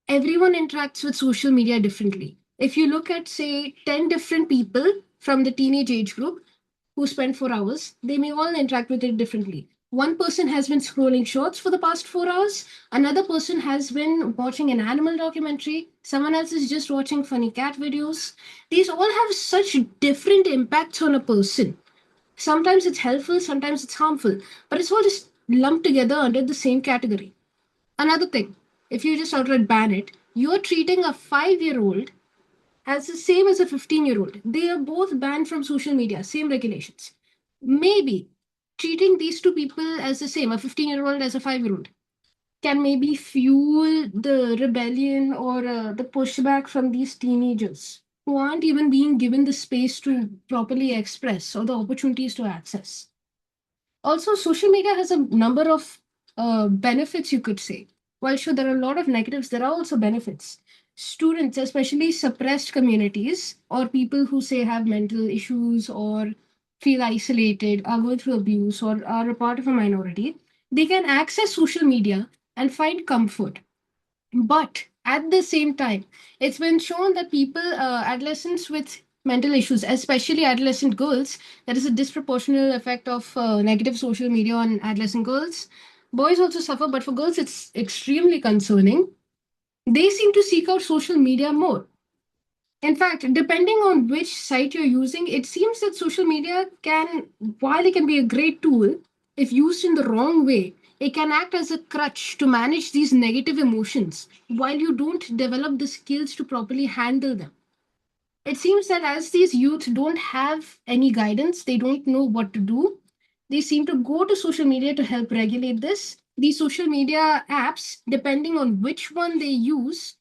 I: Everyone interacts with social media differently. If you look at, say, 10 different people from the teenage age group who spend 4 hours, they may all interact with it differently. One person has been scrolling shorts for the past 4 hours. Another person has been watching an animal documentary. Someone else is just watching funny cat videos. These all have such different impacts on a person. Sometimes it's helpful, sometimes it's harmful, but it's all just lumped together under the same category. Another thing, if you just outright ban it, you're treating a 5-year-old as the same as a 15-year-old. They are both banned from social media, same regulations. Maybe treating these two people as the same, a 15-year-old as a 5-year-old, can maybe fuel the rebellion or the pushback from these teenagers who aren't even being given the space to properly express or the opportunities to access. Also, social media has a number of benefits, you could say. While sure, there are a lot of negatives, there are also benefits. Students, especially suppressed communities or people who say have mental issues or feel isolated, are going through abuse or are a part of a minority, they can access social media and find comfort. But at the same time, it's been shown that people, adolescents with mental issues, especially adolescent girls, there is a disproportionate effect of negative social media on adolescent girls. Boys also suffer, but for girls, it's extremely concerning. They seem to seek out social media more. In fact, depending on which site you're using, it seems that social media can, while it can be a great tool, if used in the wrong way, it can act as a crutch to manage these negative emotions while you don't develop the skills to properly handle them. It seems that as these youth don't have any guidance, they don't know what to do, they seem to go to social media to help regulate this. These social media apps, depending on which one they use,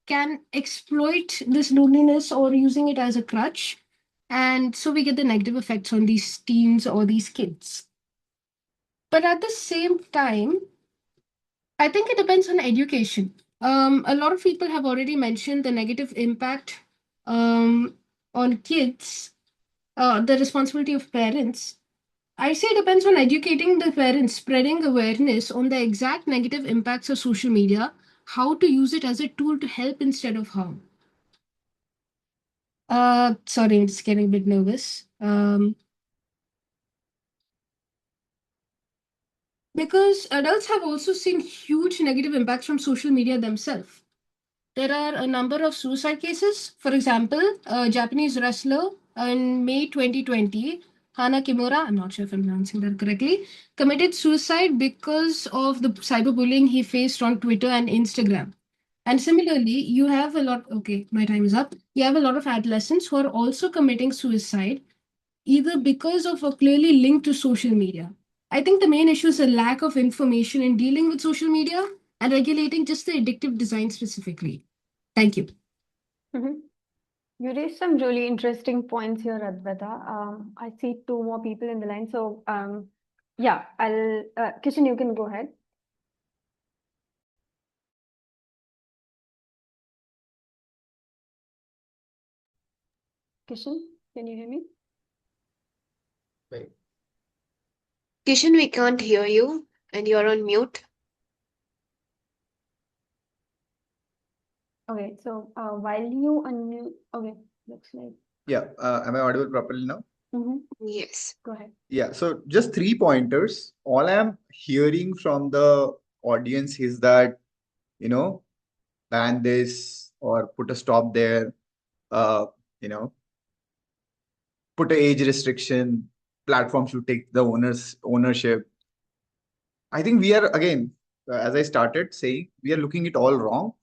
I: can exploit this loneliness or using it as a crutch And so we get the negative effects on these teens or these kids. But at the same time, I think it depends on education. A lot of people have already mentioned the negative impact on kids, the responsibility of parents. I say it depends on educating the parents, spreading awareness on the exact negative impacts of social media, how to use it as a tool to help instead of harm. Sorry, I'm just getting a bit nervous. Because adults have also seen huge negative impacts from social media themselves. There are a number of suicide cases. For example, a Japanese wrestler in May 2020, Hana Kimura, I'm not sure if I'm pronouncing that correctly, committed suicide because of the cyberbullying he faced on Twitter and Instagram. And similarly, you have a lot, okay, my time is up. You have a lot of adolescents who are also committing suicide, either because of or clearly linked to social media. I think the main issue is a lack of information in dealing with social media and regulating just the addictive design specifically. Thank you.
B: You raised some really interesting points here, Advaita. I see two more people in the line. So, yeah, Kishan, you can go ahead. Kishan, can you hear me?
E: Right.
C: Kishan, we can't hear you and you're on mute.
B: Okay, so while you unmute, okay, looks like.
E: Yeah, am I audible properly now?
C: Yes.
B: Go ahead.
E: Yeah, so just 3 pointers. All I'm hearing from the audience is that, ban this or put a stop there, uh, you know, put a age restriction, platform should take the ownership. I think we are, again, as I started saying, we are looking it all wrong.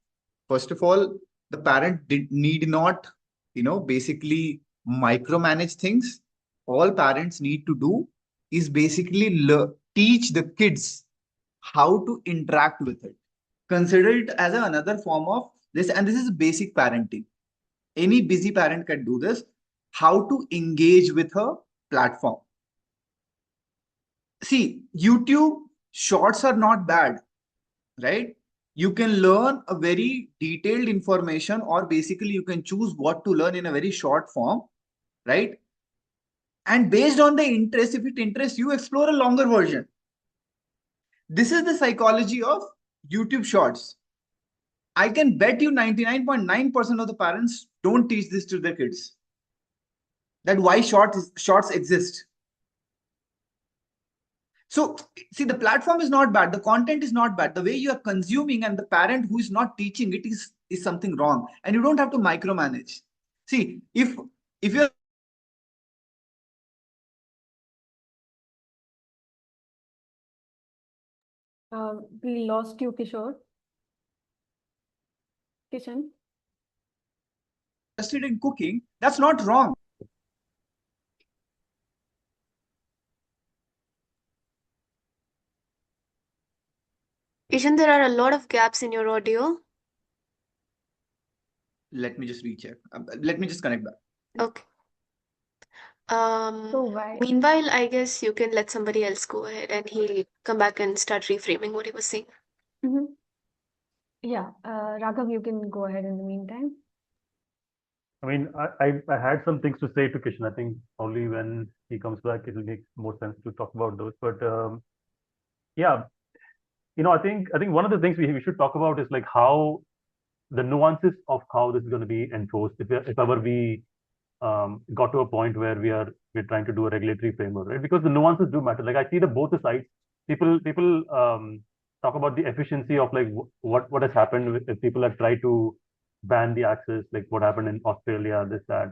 E: First of all, the parent need not, basically micromanage things. All parents need to do is basically teach the kids how to interact with it. Consider it as another form of this, and this is basic parenting. Any busy parent can do this. How to engage with a platform. See, YouTube shorts are not bad, right? You can learn a very detailed information, or basically you can choose what to learn in a very short form, right? And based on the interest, if it interests you, explore a longer version. This is the psychology of YouTube shorts. I can bet you 99.9% of the parents don't teach this to their kids. That why shorts exist. So, see, the platform is not bad. The content is not bad. The way you are consuming and the parent who is not teaching it is something wrong. And you don't have to micromanage. See, if you're
B: we lost you, Kishore. Kishan?
E: interested in cooking, that's not wrong.
C: Kishan, there are a lot of gaps in your audio.
E: Let me just recheck. Let me just connect back.
C: Okay.
B: So why?
C: Meanwhile, I guess you can let somebody else go ahead and he'll come back and start reframing what he was saying.
B: Yeah, Raghav, you can go ahead in the meantime.
A: I mean, I had some things to say to Kishan. I think only when he comes back, it will make more sense to talk about those. But yeah, I think one of the things we should talk about is like how the nuances of how this is going to be enforced. If ever we got to a point where we're trying to do a regulatory framework, right? Because the nuances do matter. Like I see both the sides. People talk about the efficiency of like what has happened if people have tried to ban the access, like what happened in Australia, this, that.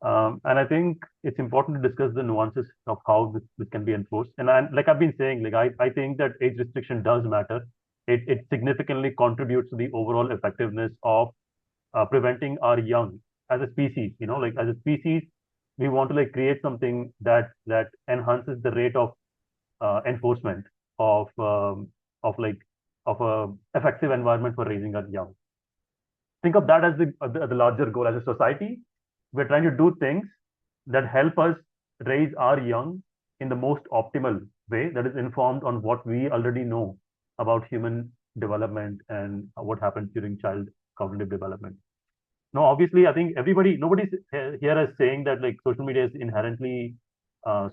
A: And I think it's important to discuss the nuances of how this can be enforced. And like I've been saying, like I think that age restriction does matter. It significantly contributes to the overall effectiveness of preventing our young as a species. Like as a species, we want to like create something that enhances the rate of enforcement of a effective environment for raising our young. Think of that as the larger goal. As a society, we're trying to do things that help us raise our young in the most optimal way that is informed on what we already know about human development and what happens during child cognitive development. Now, obviously, I think nobody's here is saying that like social media is inherently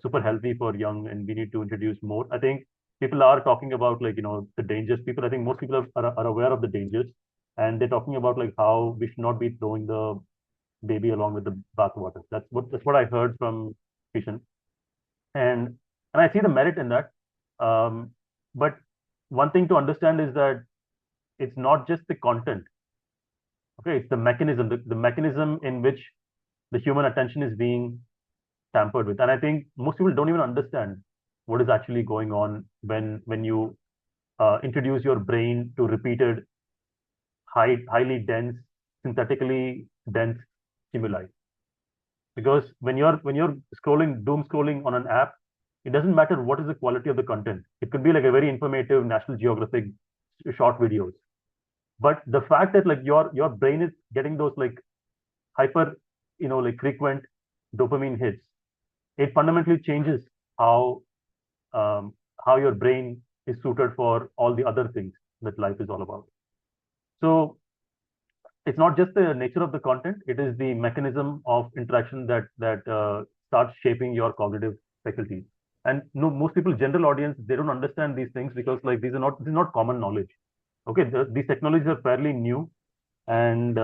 A: super healthy for young and we need to introduce more. I think people are talking about like, the dangers. I think most people are aware of the dangers and they're talking about like how we should not be throwing the baby along with the bathwater. That's what I heard from Kishan. And I see the merit in that. But one thing to understand is that it's not just the content. Okay, it's the mechanism, the mechanism in which the human attention is being tampered with. And I think most people don't even understand what is actually going on when you introduce your brain to repeated, highly dense, synthetically dense stimuli. Because when you're doom scrolling on an app, it doesn't matter what is the quality of the content. It could be like a very informative National Geographic short videos. But the fact that like your brain is getting those like hyper, like frequent dopamine hits, it fundamentally changes how your brain is suited for all the other things that life is all about. So it's not just the nature of the content; it is the mechanism of interaction that starts shaping your cognitive faculties. And no, most people, general audience, they don't understand these things because like this is not common knowledge. Okay, these technologies are fairly new, and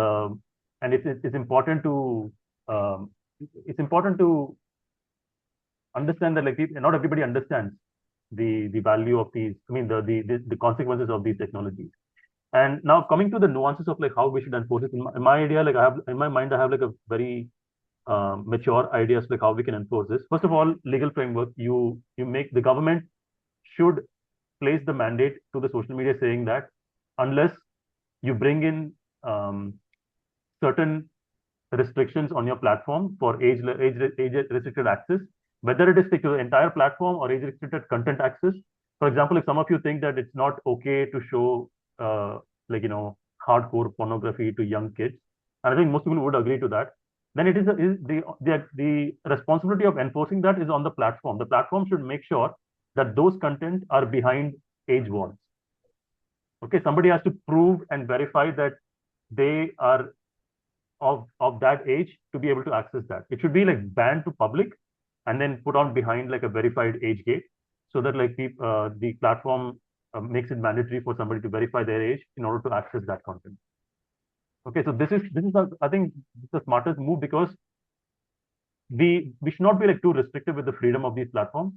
A: it's important to understand that like not everybody understands the value of these. I mean the consequences of these technologies. And now coming to the nuances of like how we should enforce it. In my idea, like I have in my mind, I have like a very mature ideas like how we can enforce this. First of all, legal framework. You make the government should place the mandate to the social media saying that unless you bring in certain restrictions on your platform for age restricted access, whether it is to the entire platform or age restricted content access. For example, if some of you think that it's not okay to show hardcore pornography to young kids, and I think most people would agree to that, then it is the responsibility of enforcing that is on the platform. The platform should make sure that those content are behind age walls. Okay, somebody has to prove and verify that they are of that age to be able to access that. It should be like banned to public and then put on behind like a verified age gate so that like the platform makes it mandatory for somebody to verify their age in order to access that content. Okay, so this is I think this is the smartest move because we should not be like too restrictive with the freedom of these platforms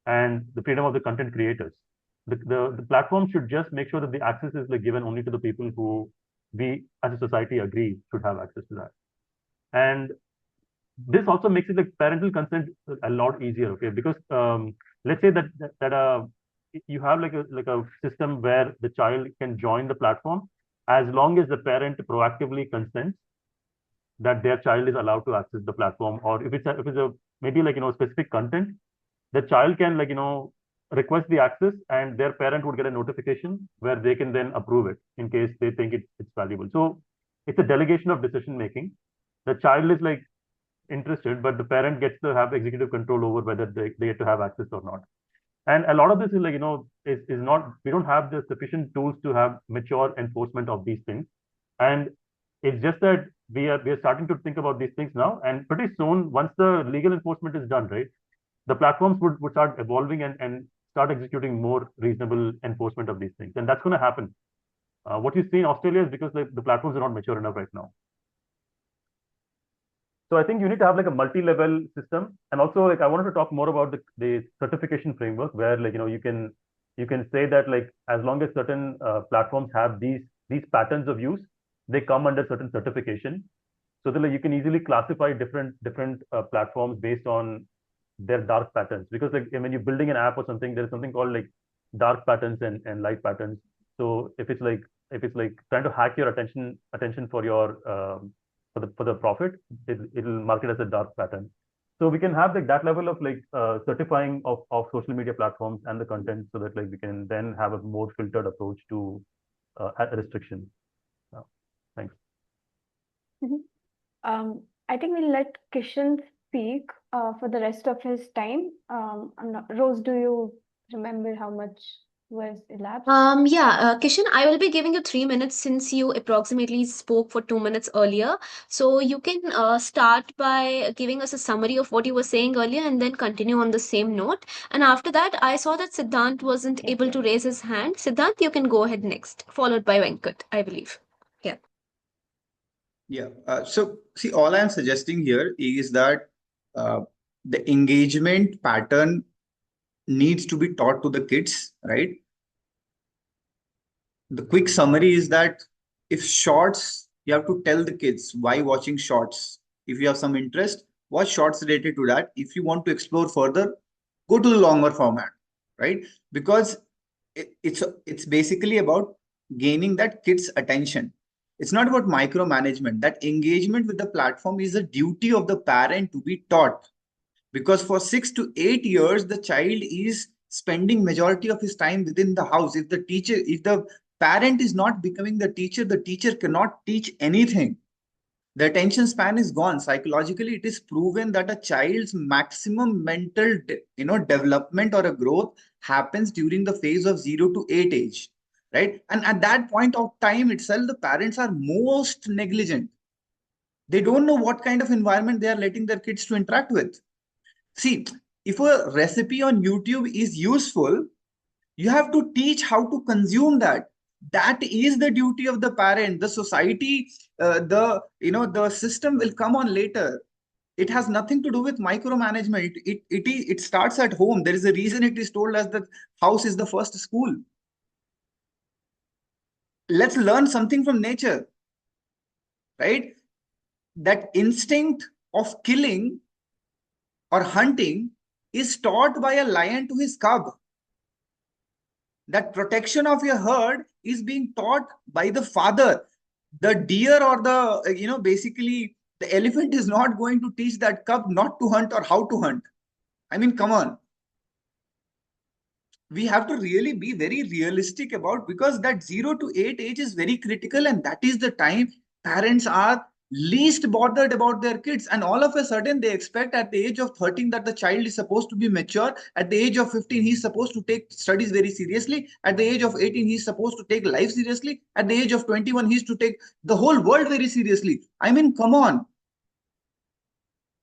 A: and the freedom of the content creators. The platform should just make sure that the access is like given only to the people who we as a society agree should have access to that. And this also makes it like parental consent a lot easier, okay? Because let's say that you have like a system where the child can join the platform as long as the parent proactively consents that their child is allowed to access the platform, or if it's a maybe like specific content, the child can like request the access and their parent would get a notification where they can then approve it in case they think it's valuable. So it's a delegation of decision making. The child is like interested, but the parent gets to have executive control over whether they get to have access or not. And a lot of this is like is not, we don't have the sufficient tools to have mature enforcement of these things. And it's just that we are starting to think about these things now, and pretty soon once the legal enforcement is done, right, the platforms would start evolving and start executing more reasonable enforcement of these things. And that's going to happen. What you see in Australia is because the platforms are not mature enough right now. So I think you need to have like a multi-level system. And also like I wanted to talk more about the certification framework where like, you can say that like as long as certain platforms have these patterns of use, they come under certain certification. So that like you can easily classify different platforms based on their dark patterns. Because like when you're building an app or something, there's something called like dark patterns and light patterns. So if it's like trying to hack your attention for your for the profit, it'll mark it as a dark pattern. So we can have like that level of like certifying of social media platforms and the content so that like we can then have a more filtered approach to restriction. Thanks.
B: I think we'll let Kishan speak for the rest of his time. Rose, do you remember how much was elapsed?
C: Kishan, I will be giving you 3 minutes since you approximately spoke for 2 minutes earlier. So you can start by giving us a summary of what you were saying earlier and then continue on the same note. And after that, I saw that Siddhant wasn't
B: Yes,
C: able
B: yes.
C: to raise his hand. Siddhant, you can go ahead next, followed by Venkat, I believe. Yeah.
E: Yeah. So see, all I'm suggesting here is that the engagement pattern needs to be taught to the kids, right? The quick summary is that if shorts, you have to tell the kids why watching shorts. If you have some interest, watch shorts related to that. If you want to explore further, go to the longer format, right? Because it's basically about gaining that kid's attention. It's not about micromanagement. That engagement with the platform is a duty of the parent to be taught, because for 6 to 8 years the child is spending majority of his time within the house. If the parent is not becoming the teacher cannot teach anything. The attention span is gone. Psychologically it is proven that a child's maximum mental development or a growth happens during the phase of 0 to 8 age, right? And at that point of time itself the parents are most negligent. They don't know what kind of environment they are letting their kids to interact with. See, if a recipe on YouTube is useful, you have to teach how to consume that. That is the duty of the parent. The society, the system will come on later. It has nothing to do with micromanagement. It starts at home. There is a reason it is told as the house is the first school. Let's learn something from nature, right? That instinct of killing or hunting is taught by a lion to his cub. That protection of your herd is being taught by the father. The deer or basically the elephant is not going to teach that cub not to hunt or how to hunt. I mean, come on. We have to really be very realistic about, because that 0 to 8 age is very critical, and that is the time parents are least bothered about their kids, and all of a sudden they expect at the age of 13 that the child is supposed to be mature. At the age of 15 he's supposed to take studies very seriously. At the age of 18 he's supposed to take life seriously. At the age of 21 he's to take the whole world very seriously. I mean, come on.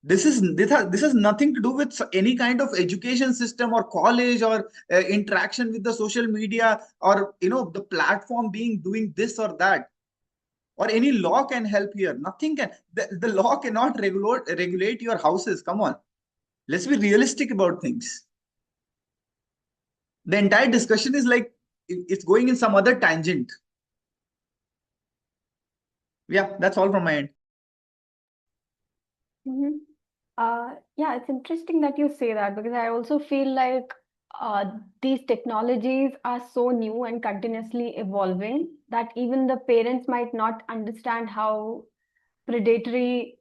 E: This has nothing to do with any kind of education system or college or interaction with the social media, or the platform being doing this or that, or any law can help here. Nothing can. The law cannot regulate your houses. Come on, let's be realistic about things. The entire discussion is like it's going in some other tangent. Yeah, that's all from my end.
B: Mm-hmm. Yeah, it's interesting that you say that, because I also feel like these technologies are so new and continuously evolving that even the parents might not understand how predatory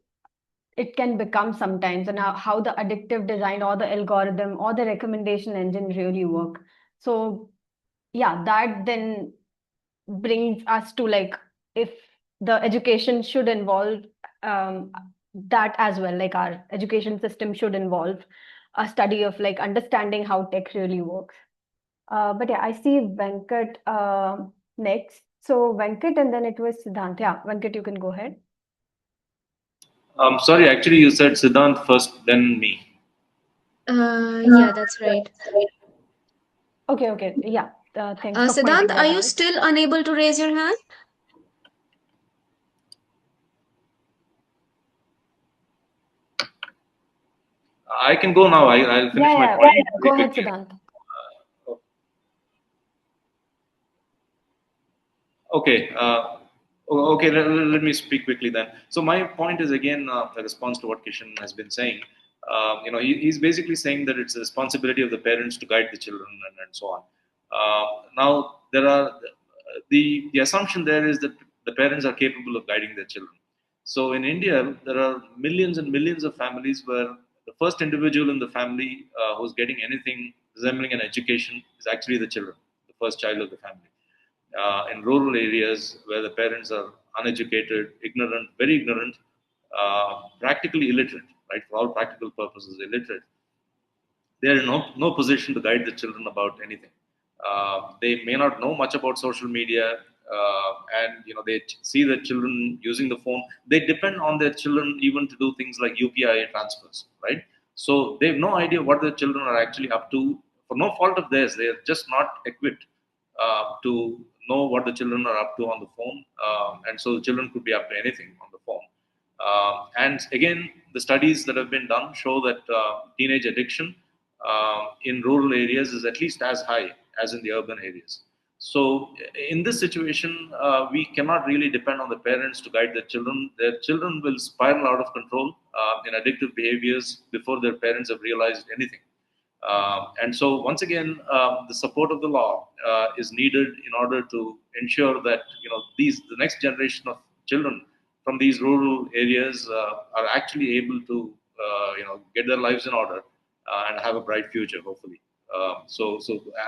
B: it can become sometimes, and how the addictive design or the algorithm or the recommendation engine really work. So yeah, that then brings us to like, if the education should involve that as well, like our education system should involve a study of like understanding how tech really works. But yeah, I see Venkat next. So Venkat, and then it was Siddhant. Yeah, Venkat, you can go ahead.
D: Sorry, actually, you said Siddhant first, then me.
C: Yeah, that's right.
B: Okay, yeah. Thanks for
C: Siddhant,
B: pointing
C: are
B: that
C: you
B: out.
C: still unable to raise your hand?
D: I can go now. I'll finish my
B: Yeah,
D: point
B: go
D: very
B: ahead,
D: quickly.
B: Siddhant.
D: Okay. Okay. Let me speak quickly then. So my point is again a response to what Kishan has been saying. He's basically saying that it's a responsibility of the parents to guide the children and so on. Now there are the assumption there is that the parents are capable of guiding their children. So in India, there are millions and millions of families where the first individual in the family who's getting anything resembling an education is actually the children, the first child of the family. In rural areas where the parents are uneducated, ignorant, very ignorant, practically illiterate. right? For all practical purposes, illiterate. They are in no position to guide the children about anything. They may not know much about social media, and they see the children using the phone. They depend on their children even to do things like UPI transfers, right? So they have no idea what their children are actually up to. For no fault of theirs, they are just not equipped to know what the children are up to on the phone, and so the children could be up to anything on the phone. And again, the studies that have been done show that teenage addiction in rural areas is at least as high as in the urban areas. So, in this situation, we cannot really depend on the parents to guide their children. Their children will spiral out of control in addictive behaviors before their parents have realized anything. And so, once again, the support of the law is needed in order to ensure that the next generation of children from these rural areas are actually able to get their lives in order and have a bright future, hopefully. So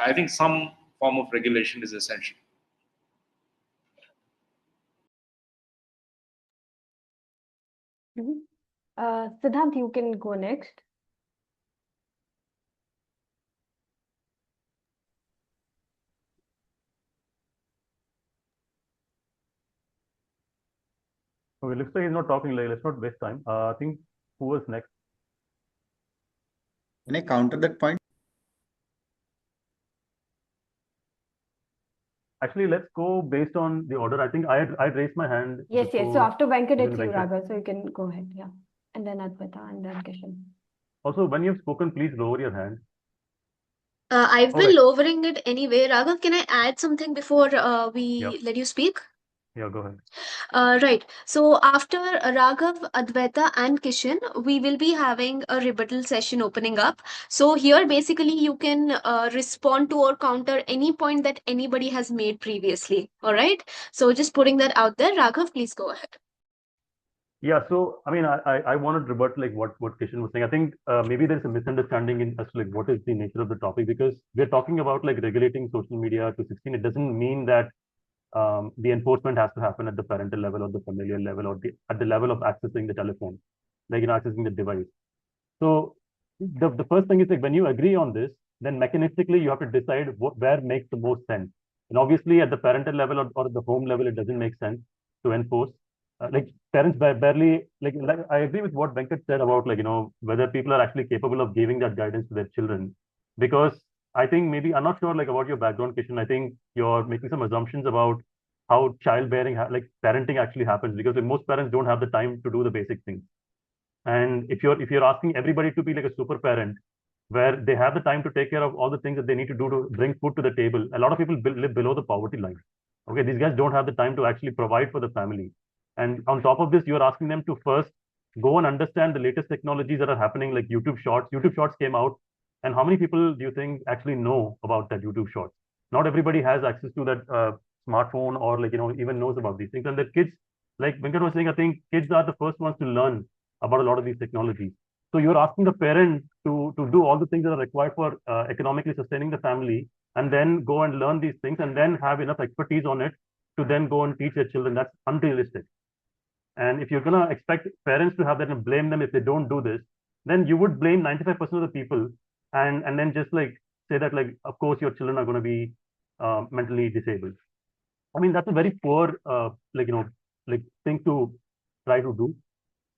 D: I think some form of regulation is essential.
B: Siddhant, you can go next.
A: Okay, looks like he's not talking. Like, let's not waste time. I think who was next?
E: Can I counter that point?
A: Actually, let's go based on the order. I think I'd raised my hand.
B: Yes. So
A: before
B: after Venkat, it's
A: even
B: you,
A: Venkat.
B: Raghav. So you can go ahead. Yeah. And then Advaita and then Kishan.
A: Also, when you've spoken, please lower your hand.
C: I've
A: All
C: been
A: right.
C: lowering it anyway. Raghav, can I add something before
A: Yeah.
C: we let you speak?
A: Yeah, go ahead.
C: Right. So after Raghav, Advaita, and Kishan, we will be having a rebuttal session opening up. So here, basically, you can respond to or counter any point that anybody has made previously. All right. So just putting that out there. Raghav, please go ahead.
A: Yeah, so I mean, I want to rebut like what Kishan was saying. I think maybe there's a misunderstanding in as to like what is the nature of the topic, because we're talking about like regulating social media to 16. It doesn't mean that the enforcement has to happen at the parental level or the familial level or at the level of accessing the telephone, like accessing the device. So the first thing is like when you agree on this, then mechanistically you have to decide where makes the most sense. And obviously at the parental level or the home level, it doesn't make sense to enforce. Like parents barely like I agree with what Venkat said about like whether people are actually capable of giving that guidance to their children, because I think maybe I'm not sure like about your background, Kishan. I think you're making some assumptions about how childbearing like parenting actually happens, because most parents don't have the time to do the basic things. And if you're asking everybody to be like a super parent, where they have the time to take care of all the things that they need to do to bring food to the table, a lot of people live below the poverty line. Okay, these guys don't have the time to actually provide for the family. And on top of this, you're asking them to first go and understand the latest technologies that are happening, like YouTube Shorts. YouTube Shorts came out, and how many people do you think actually know about that YouTube Shorts? Not everybody has access to that smartphone or like even knows about these things. And the kids, like Venkat was saying, I think kids are the first ones to learn about a lot of these technologies. So you're asking the parent to do all the things that are required for economically sustaining the family, and then go and learn these things, and then have enough expertise on it to then go and teach their children. That's unrealistic. And if you're gonna expect parents to have that and blame them if they don't do this, then you would blame 95% of the people, and then just like say that like of course your children are going to be mentally disabled. I mean that's a very poor like thing to try to do.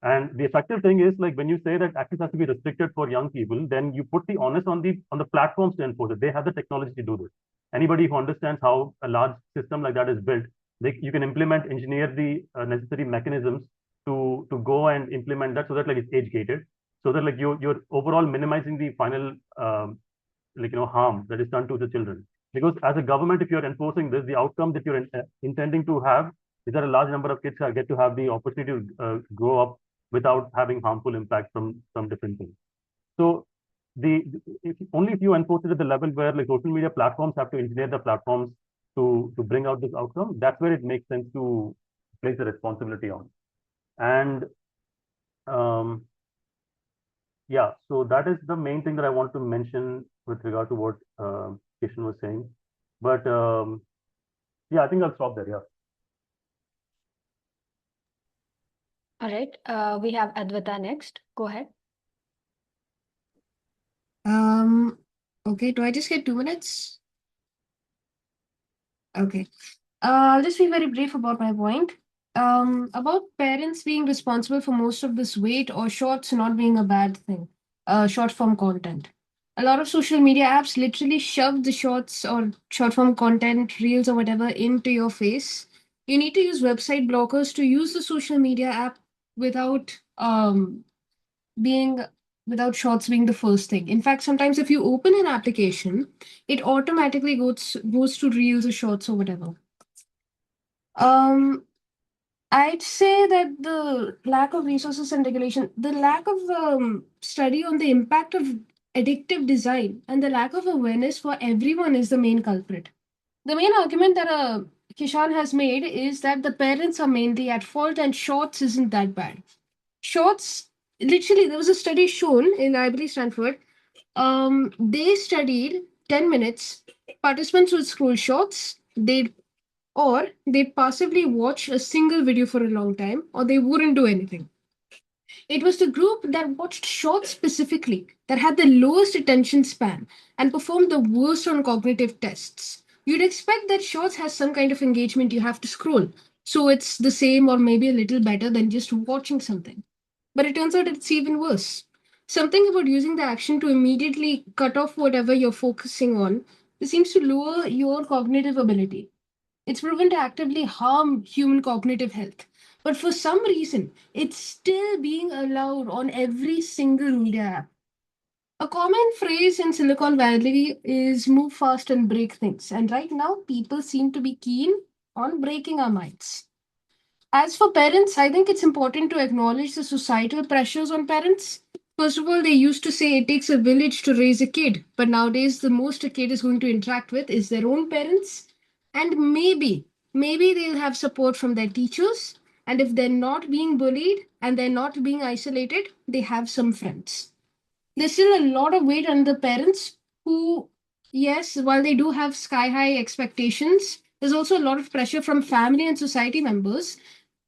A: And the effective thing is like when you say that access has to be restricted for young people, then you put the onus on the platforms to enforce it. They have the technology to do this. Anybody who understands how a large system like that is built, you can engineer the necessary mechanisms to go and implement that so that like it's age gated, so that like you're overall minimizing the final harm that is done to the children. Because as a government, if you're enforcing this, the outcome that you're intending to have is that a large number of kids get to have the opportunity to grow up without having harmful impact from some different things. So only if you enforce it at the level where like social media platforms have to engineer the platforms to bring out this outcome, that's where it makes sense to place the responsibility on. And yeah, so that is the main thing that I want to mention with regard to what Kishan was saying. But yeah, I think I'll stop there. Yeah.
B: All right. We have Advaita next. Go ahead.
I: Okay, do I just get 2 minutes? Okay. I'll just be very brief about my point. About parents being responsible for most of this weight or shorts not being a bad thing, short form content. A lot of social media apps literally shove the shorts or short form content, reels or whatever into your face. You need to use website blockers to use the social media app without being without shorts being the first thing. In fact, sometimes if you open an application, it automatically goes to reels or shorts or whatever. Um, I'd say that the lack of resources and regulation, the lack of study on the impact of addictive design, and the lack of awareness for everyone is the main culprit. The main argument that Kishan has made is that the parents are mainly at fault and shorts isn't that bad. Shorts, literally, there was a study shown in, I believe, Stanford. They studied 10 minutes. Participants would scroll shorts. They'd passively watch a single video for a long time, or they wouldn't do anything. It was the group that watched shorts specifically that had the lowest attention span and performed the worst on cognitive tests. You'd expect that shorts has some kind of engagement you have to scroll, so it's the same or maybe a little better than just watching something. But it turns out it's even worse. Something about using the action to immediately cut off whatever you're focusing on, this seems to lower your cognitive ability. It's proven to actively harm human cognitive health. But for some reason, it's still being allowed on every single media app. A common phrase in Silicon Valley is move fast and break things. And right now, people seem to be keen on breaking our minds. As for parents, I think it's important to acknowledge the societal pressures on parents. First of all, they used to say it takes a village to raise a kid, but nowadays the most a kid is going to interact with is their own parents. And maybe they'll have support from their teachers. And if they're not being bullied and they're not being isolated, they have some friends. There's still a lot of weight on the parents who, yes, while they do have sky high expectations, there's also a lot of pressure from family and society members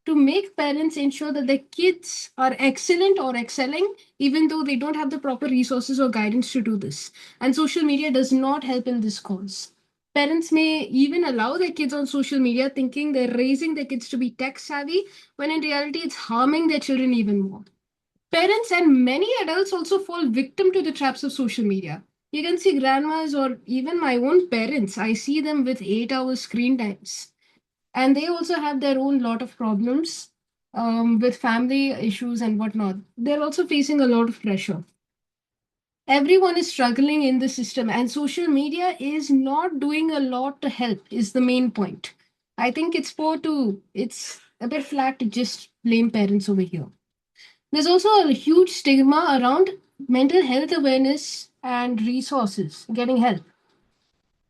I: to make parents ensure that their kids are excellent or excelling, even though they don't have the proper resources or guidance to do this. And social media does not help in this cause. Parents may even allow their kids on social media thinking they're raising their kids to be tech savvy, when in reality, it's harming their children even more. Parents and many adults also fall victim to the traps of social media. You can see grandmas or even my own parents. I see them with 8 hours screen times, and they also have their own lot of problems with family issues and whatnot. They're also facing a lot of pressure. Everyone is struggling in the system, and social media is not doing a lot to help, is the main point. I think it's a bit flat to just blame parents over here. There's also a huge stigma around mental health awareness and resources, getting help.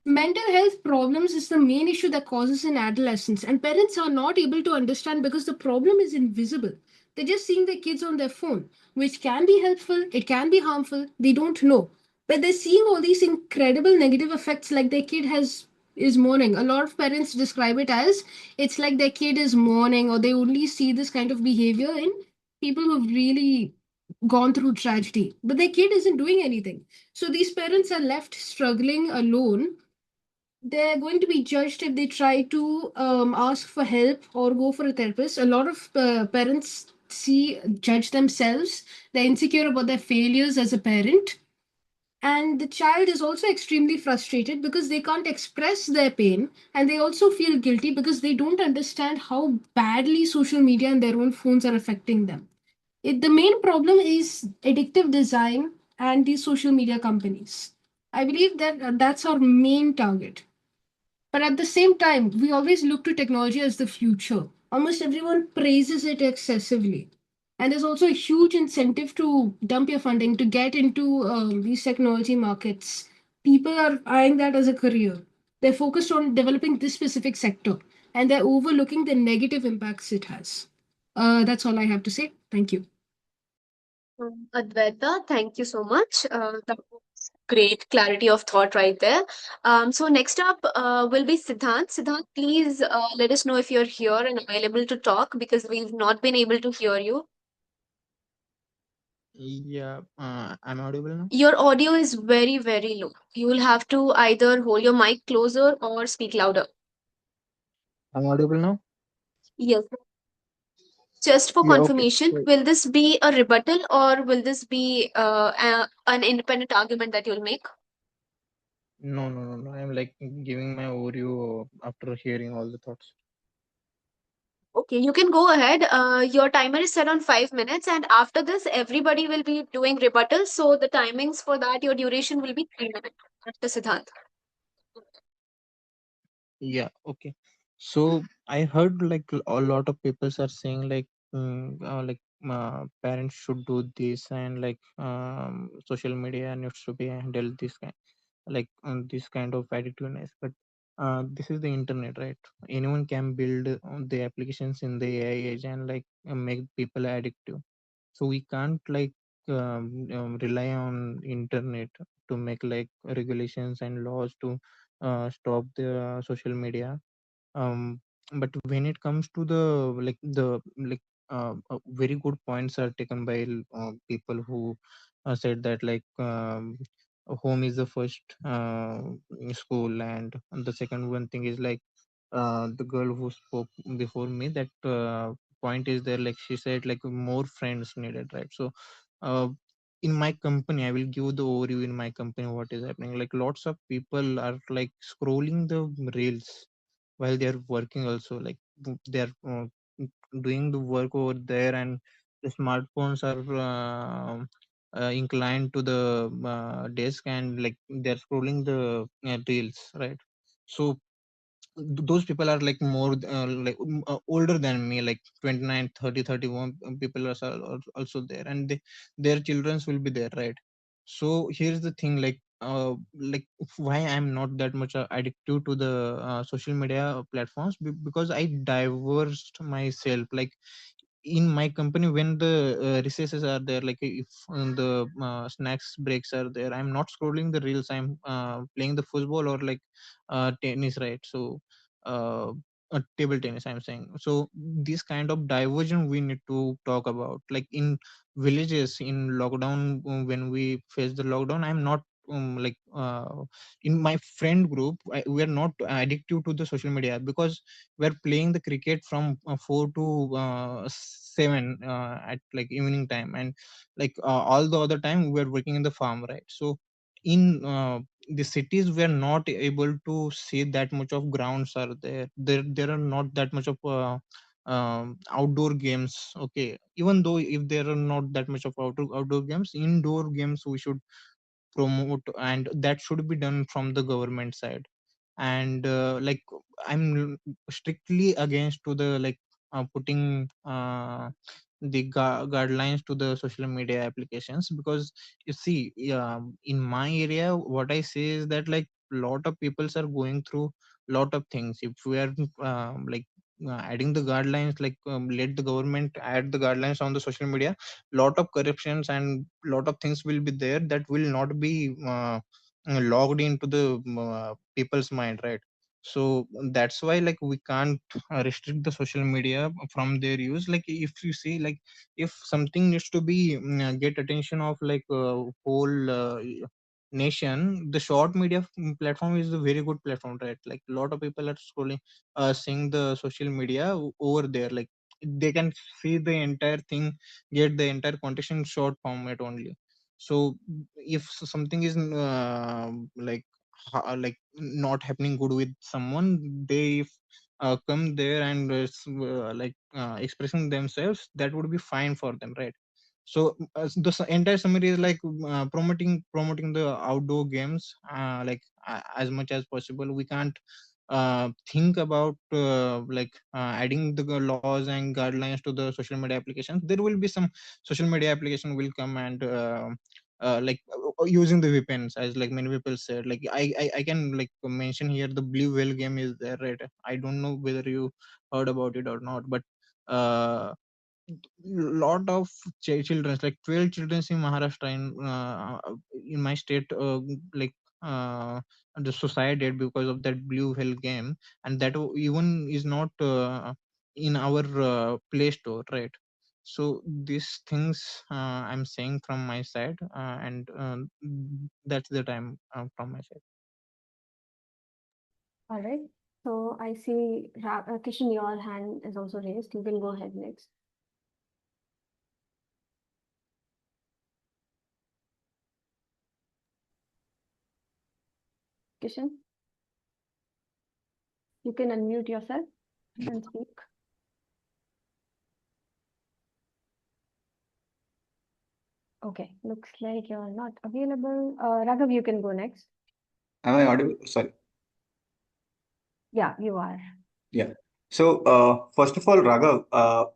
I: Mental health problems is the main issue that causes in adolescence, and parents are not able to understand because the problem is invisible. They're just seeing their kids on their phone, which can be helpful, it can be harmful, they don't know. But they're seeing all these incredible negative effects like their kid has is mourning. A lot of parents describe it as it's like their kid is mourning, or they only see this kind of behavior in people who've really gone through tragedy. But their kid isn't doing anything. So these parents are left struggling alone. They're going to be judged if they try to ask for help or go for a therapist. A lot of parents judge themselves. They're insecure about their failures as a parent. And the child is also extremely frustrated because they can't express their pain. And they also feel guilty because they don't understand how badly social media and their own phones are affecting them. The main problem is addictive design and these social media companies. I believe that that's our main target. But at the same time, we always look to technology as the future. Almost everyone praises it excessively. And there's also a huge incentive to dump your funding to get into these technology markets. People are eyeing that as a career. They're focused on developing this specific sector, and they're overlooking the negative impacts it has. That's all I have to say. Thank you.
C: Advaita, thank you so much. That was great clarity of thought right there. So next up will be Siddhant. Siddhant, please let us know if you're here and available to talk because we've not been able to hear you.
J: Yeah, I'm audible now.
C: Your audio is very, very low. You will have to either hold your mic closer or speak louder.
J: I'm audible now.
C: Yes. Just for
J: Yeah, okay.
C: confirmation,
J: So
C: will this be a rebuttal or will this be an independent argument that you'll make?
J: no. I'm like giving my overview after hearing all the thoughts.
C: Okay, you can go ahead. Your timer is set on 5 minutes, and after this, everybody will be doing rebuttals. So the timings for that, your duration will be 3 minutes. After Siddhant.
J: Yeah, okay. So I heard like a lot of people are saying parents should do this and social media needs to be handled this kind of addictiveness. But this is the internet, right? Anyone can build the applications in the AI age and make people addictive. So we can't rely on internet to make like regulations and laws to stop the social media. But when it comes to very good points are taken by people who said that home is the first school, and the second one thing is the girl who spoke before me, that point is there, like she said like more friends needed, right? So uh, in my company, I will give the overview. In my company, what is happening, like lots of people are like scrolling the reels while they are working also, they are doing the work over there, and the smartphones are inclined to the desk, and like they're scrolling the reels, right? So those people are like more older than me, like 29, 30, 31 people are also there, and their childrens will be there, right? So here's the thing, why I'm not that much addicted to the social media platforms, because I diversed myself. Like in my company, when the recesses are there, like if the snacks breaks are there, I'm not scrolling the reels, I'm playing the football or tennis, right? So uh, table tennis, I'm saying. So this kind of diversion we need to talk about, like in villages in lockdown. When we face the lockdown, I'm not in my friend group, we are not addicted to the social media, because we're playing the cricket from 4 to 7 at like evening time, and all the other time we're working in the farm, right? So in the cities, we're not able to see that much of grounds are there are not that much of outdoor games. Okay, even though if there are not that much of outdoor games, indoor games we should promote, and that should be done from the government side. And I'm strictly against to the putting the guidelines to the social media applications, because you see, in my area, what I say is that like lot of peoples are going through lot of things. If we are adding the guidelines, let the government add the guidelines on the social media, lot of corruptions and lot of things will be there that will not be logged into the people's mind, right? So that's why like we can't restrict the social media from their use. Like if you see, like if something needs to be get attention of whole nation, the short media platform is a very good platform, right? Like a lot of people are scrolling seeing the social media over there, like they can see the entire thing, get the entire context in short format only. So if something is not happening good with someone, they come there and expressing themselves, that would be fine for them, right? So entire summary is promoting the outdoor games as much as possible. We can't think about adding the laws and guidelines to the social media applications. There will be some social media application will come and using the VPNs, as like many people said. Like I can like mention here the Blue Whale game is there, right? I don't know whether you heard about it or not, but uh, lot of children, like 12 children in Maharashtra, in my state, the suicide did because of that Blue Whale game, and that even is not in our Play Store, right? So these things I'm saying from my side, and that's the time from my side.
B: All right. So I see Kishan, your hand is also raised. You can go ahead next. Kishan, you can unmute yourself and speak. Okay, looks like you're not available. Raghav, you can go next.
E: Am I audible? Sorry.
B: Yeah, you are.
E: Yeah. So, first of all, Raghav,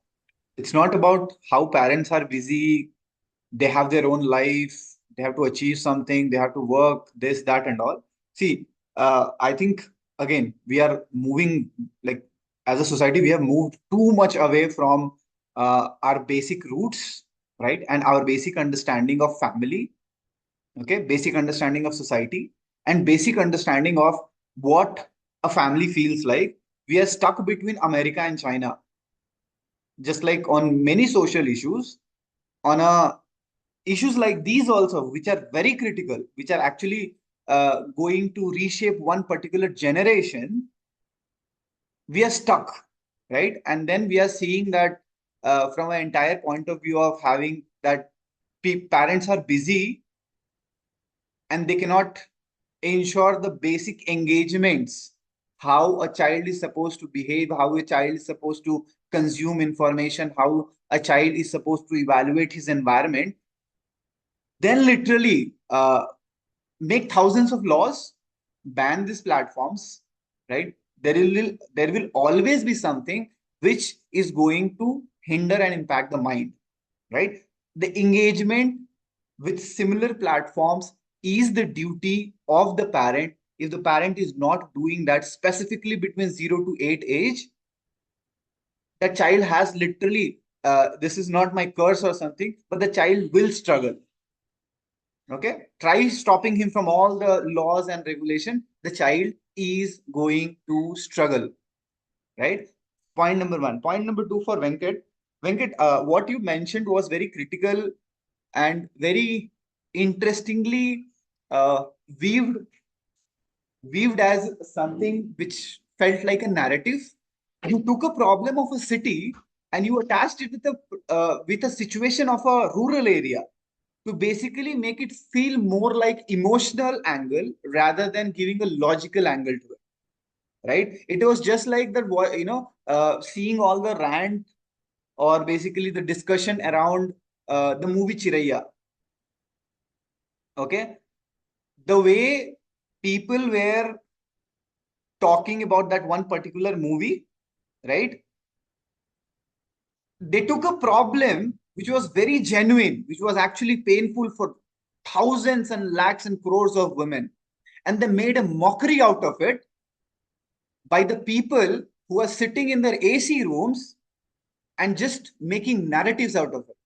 E: it's not about how parents are busy, they have their own life, they have to achieve something, they have to work, this, that, and all. See, I think, again, we are moving, like, as a society, we have moved too much away from our basic roots, right? And our basic understanding of family, okay? Basic understanding of society, and basic understanding of what a family feels like. We are stuck between America and China, just like on many social issues, on a issues like these also, which are very critical, which are actually going to reshape one particular generation. We are stuck, right? And then we are seeing that from an entire point of view of having that parents are busy and they cannot ensure the basic engagements, how a child is supposed to behave, how a child is supposed to consume information, how a child is supposed to evaluate his environment. Then literally make thousands of laws, ban these platforms, right? There will always be something which is going to hinder and impact the mind, right? The engagement with similar platforms is the duty of the parent. If the parent is not doing that specifically between 0 to 8 age, the child has literally, this is not my curse or something, but the child will struggle. Okay, try stopping him from all the laws and regulation. The child is going to struggle, right? Point number one. Point number two for Venkat. Venkat, what you mentioned was very critical and very interestingly weaved as something which felt like a narrative. You took a problem of a city and you attached it with a situation of a rural area to basically make it feel more like emotional angle rather than giving a logical angle to it, right? It was just like that, seeing all the rant or basically the discussion around the movie Chiraiya. Okay, the way people were talking about that one particular movie, right? They took a problem which was very genuine, which was actually painful for thousands and lakhs and crores of women, and they made a mockery out of it by the people who are sitting in their AC rooms and just making narratives out of it.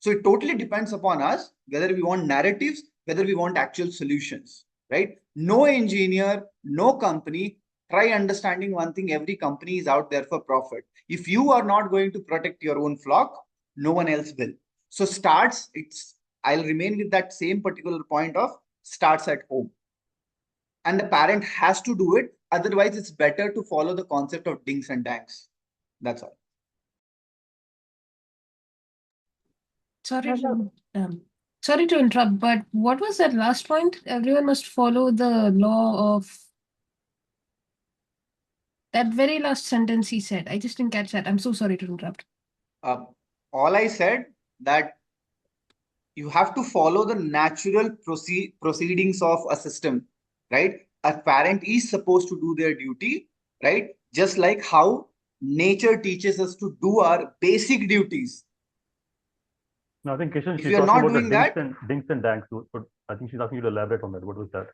E: So it totally depends upon us whether we want narratives, whether we want actual solutions, right? No engineer, no company. Try understanding one thing: every company is out there for profit. If you are not going to protect your own flock, no one else will. So I'll remain with that same particular point of starts at home. And the parent has to do it. Otherwise, it's better to follow the concept of dinks and danks. That's all.
I: Sorry to interrupt, but what was that last point? Everyone must follow the law of that very last sentence he said. I just didn't catch that. I'm so sorry to interrupt.
E: All I said that you have to follow the natural proceedings of a system, right? A parent is supposed to do their duty, right? Just like how nature teaches us to do our basic duties.
A: No, I think Kishan,
E: If
A: she's
E: you are
A: talking
E: not
A: about the
E: doing that,
A: dinks and danks. But I think she's asking you to elaborate on that. What was that?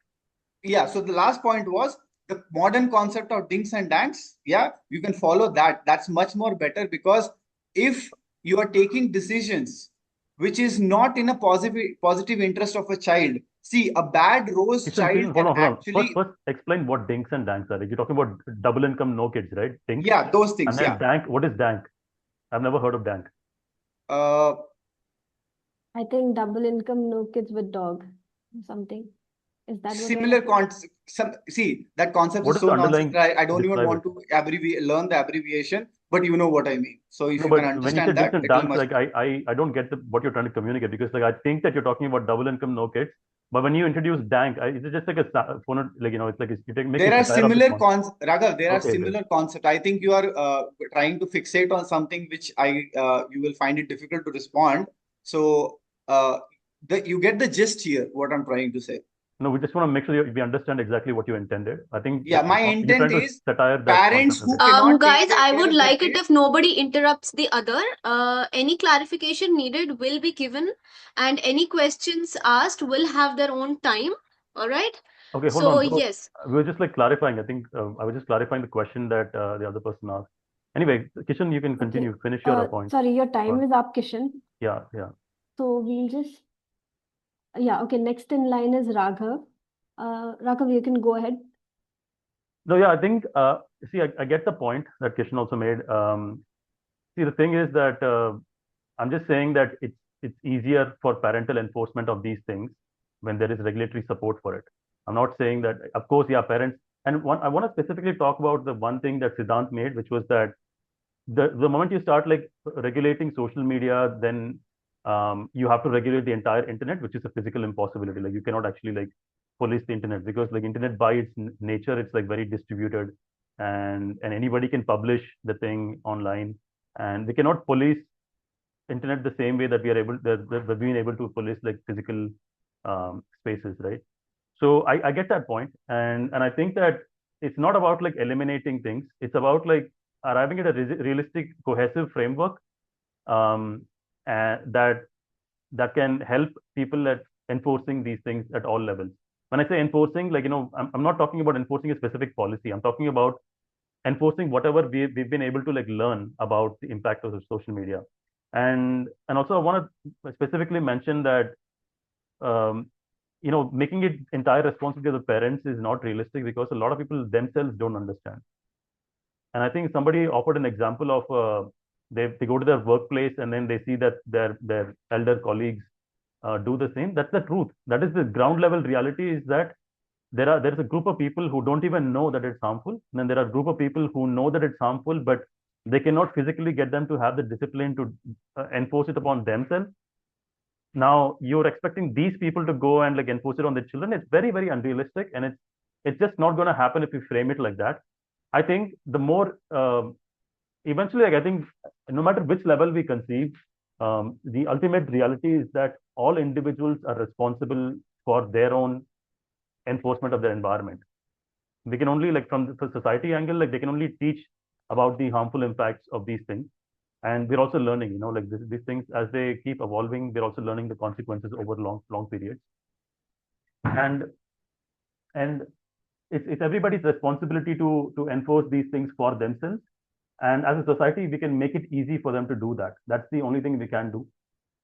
E: yeah. So the last point was the modern concept of dinks and danks. Yeah, you can follow that. That's much more better, because if you are taking decisions which is not in a positive interest of a child, see, a bad rose
A: Kishan,
E: child
A: Kishan,
E: can
A: hold on.
E: actually,
A: First, explain what dinks and danks are. Like, you're talking about double income, no kids, right? Dinks.
E: yeah, those
A: And
E: things,
A: then
E: yeah.
A: dank. What is dank? I've never heard of dank.
E: Uh,
B: I think double income, no kids with dog, or something. Is that what you're
E: similar
B: talking?
E: see, that concept
A: What
E: is
A: is the
E: so nonsense.
A: underlying?
E: I don't even
A: Describe
E: want
A: it.
E: to learn the abbreviation, but you know what I mean. So if
A: No,
E: you can
A: but when you say
E: understand that,
A: different
E: it will
A: dance,
E: much.
A: like I don't get what you're trying to communicate, because like I think that you're talking about double income, no kids. But when you introduce dank, is it just like a phone, like, you know, it's like you take making
E: There are
A: satire of the
E: similar
A: con.
E: Raghav, there are
A: Okay, okay.
E: similar concept. I think you are trying to fixate on something which you will find it difficult to respond. So you get the gist here, what I'm trying to say.
A: No, we just want to make sure we understand exactly what you intended. I think
E: Yeah, my
A: you're
E: intent
A: trying to
E: is
A: satire that
E: parents
A: concept.
E: who
A: Okay.
E: cannot take
C: Guys, I
E: care
C: would
E: of their
C: like it
E: kids.
C: if nobody interrupts the other. Any clarification needed will be given, and any questions asked will have their own time. All right.
A: Okay, hold
C: So
A: on. So
C: yes.
A: we were just like clarifying. I think I was just clarifying the question that the other person asked. Anyway, Kishan, you can
B: Okay.
A: continue. Finish your point.
B: Sorry, your
A: Go
B: time
A: on.
B: is up, Kishan.
A: Yeah, yeah.
B: So we'll just, yeah, okay. Next in line is Raghav. Raghav, you can go ahead.
A: No, yeah, I think, see, I get the point that Kishan also made. See, the thing is that I'm just saying that it's easier for parental enforcement of these things when there is regulatory support for it. I'm not saying that, of course, yeah, parents. And I want to specifically talk about the one thing that Siddhant made, which was that the moment you start like regulating social media, then you have to regulate the entire internet, which is a physical impossibility. Like you cannot actually like police the internet, because like internet by its nature, it's like very distributed, and anybody can publish the thing online, and we cannot police internet the same way that we are able that we've been able to police like physical spaces, right? So I get that point, and I think that it's not about like eliminating things. It's about like arriving at a realistic, cohesive framework that can help people at enforcing these things at all levels. When I say enforcing, like, you know, I'm not talking about enforcing a specific policy. I'm talking about enforcing whatever we've been able to like learn about the impact of the social media. And also I want to specifically mention that um, you know, making it entire responsibility of the parents is not realistic, because a lot of people themselves don't understand. And I think somebody offered an example of they go to their workplace and then they see that their elder colleagues do the same. That's the truth. That is the ground level reality, is that there's a group of people who don't even know that it's harmful. And then there are a group of people who know that it's harmful, but they cannot physically get them to have the discipline to enforce it upon themselves. Now you're expecting these people to go and like enforce it on the children. It's very, very unrealistic, and it's just not going to happen if you frame it like that. I think the more eventually, like, I think no matter which level we conceive, the ultimate reality is that all individuals are responsible for their own enforcement of their environment. They can only, like, from the society angle, like they can only teach about the harmful impacts of these things. And we're also learning, you know, like these things, as they keep evolving, we're also learning the consequences over long periods. And it's everybody's responsibility to enforce these things for themselves. And as a society, we can make it easy for them to do that. That's the only thing we can do.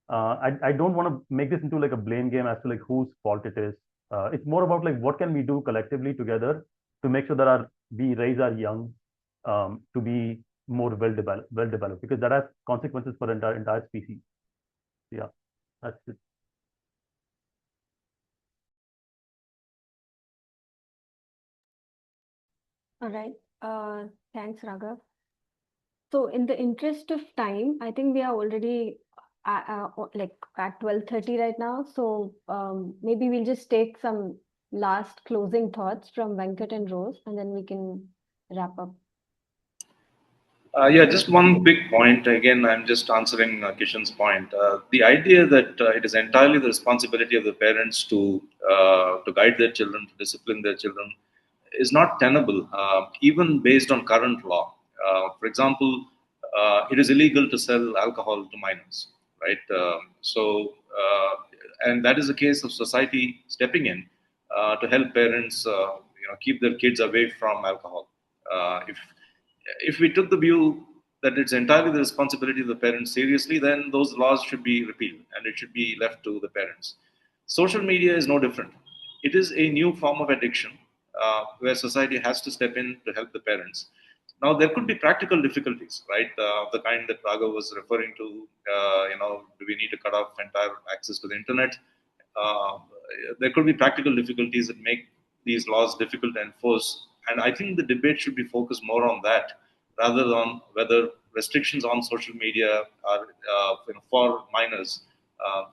A: I don't want to make this into like a blame game as to like whose fault it is. It's more about like what can we do collectively together to make sure that we raise our young to be more well developed, because that has consequences for entire species. Yeah, that's it.
B: All right. Thanks, Raghav. So in the interest of time, I think we are already like at 12:30 right now. So maybe we'll just take some last closing thoughts from Venkat and Rose, and then we can wrap up.
D: Yeah, just one big point. Again, I'm just answering Kishan's point. The idea that it is entirely the responsibility of the parents to guide their children, to discipline their children, is not tenable, even based on current law. For example, it is illegal to sell alcohol to minors, right? And that is a case of society stepping in to help parents, keep their kids away from alcohol. If we took the view that it's entirely the responsibility of the parents seriously, then those laws should be repealed and it should be left to the parents. Social media is no different. It is a new form of addiction where society has to step in to help the parents. Now, there could be practical difficulties, right? The kind that Raghav was referring to. Do we need to cut off entire access to the internet? Uh, there could be practical difficulties that make these laws difficult to enforce. And I think the debate should be focused more on that rather than whether restrictions on social media are for minors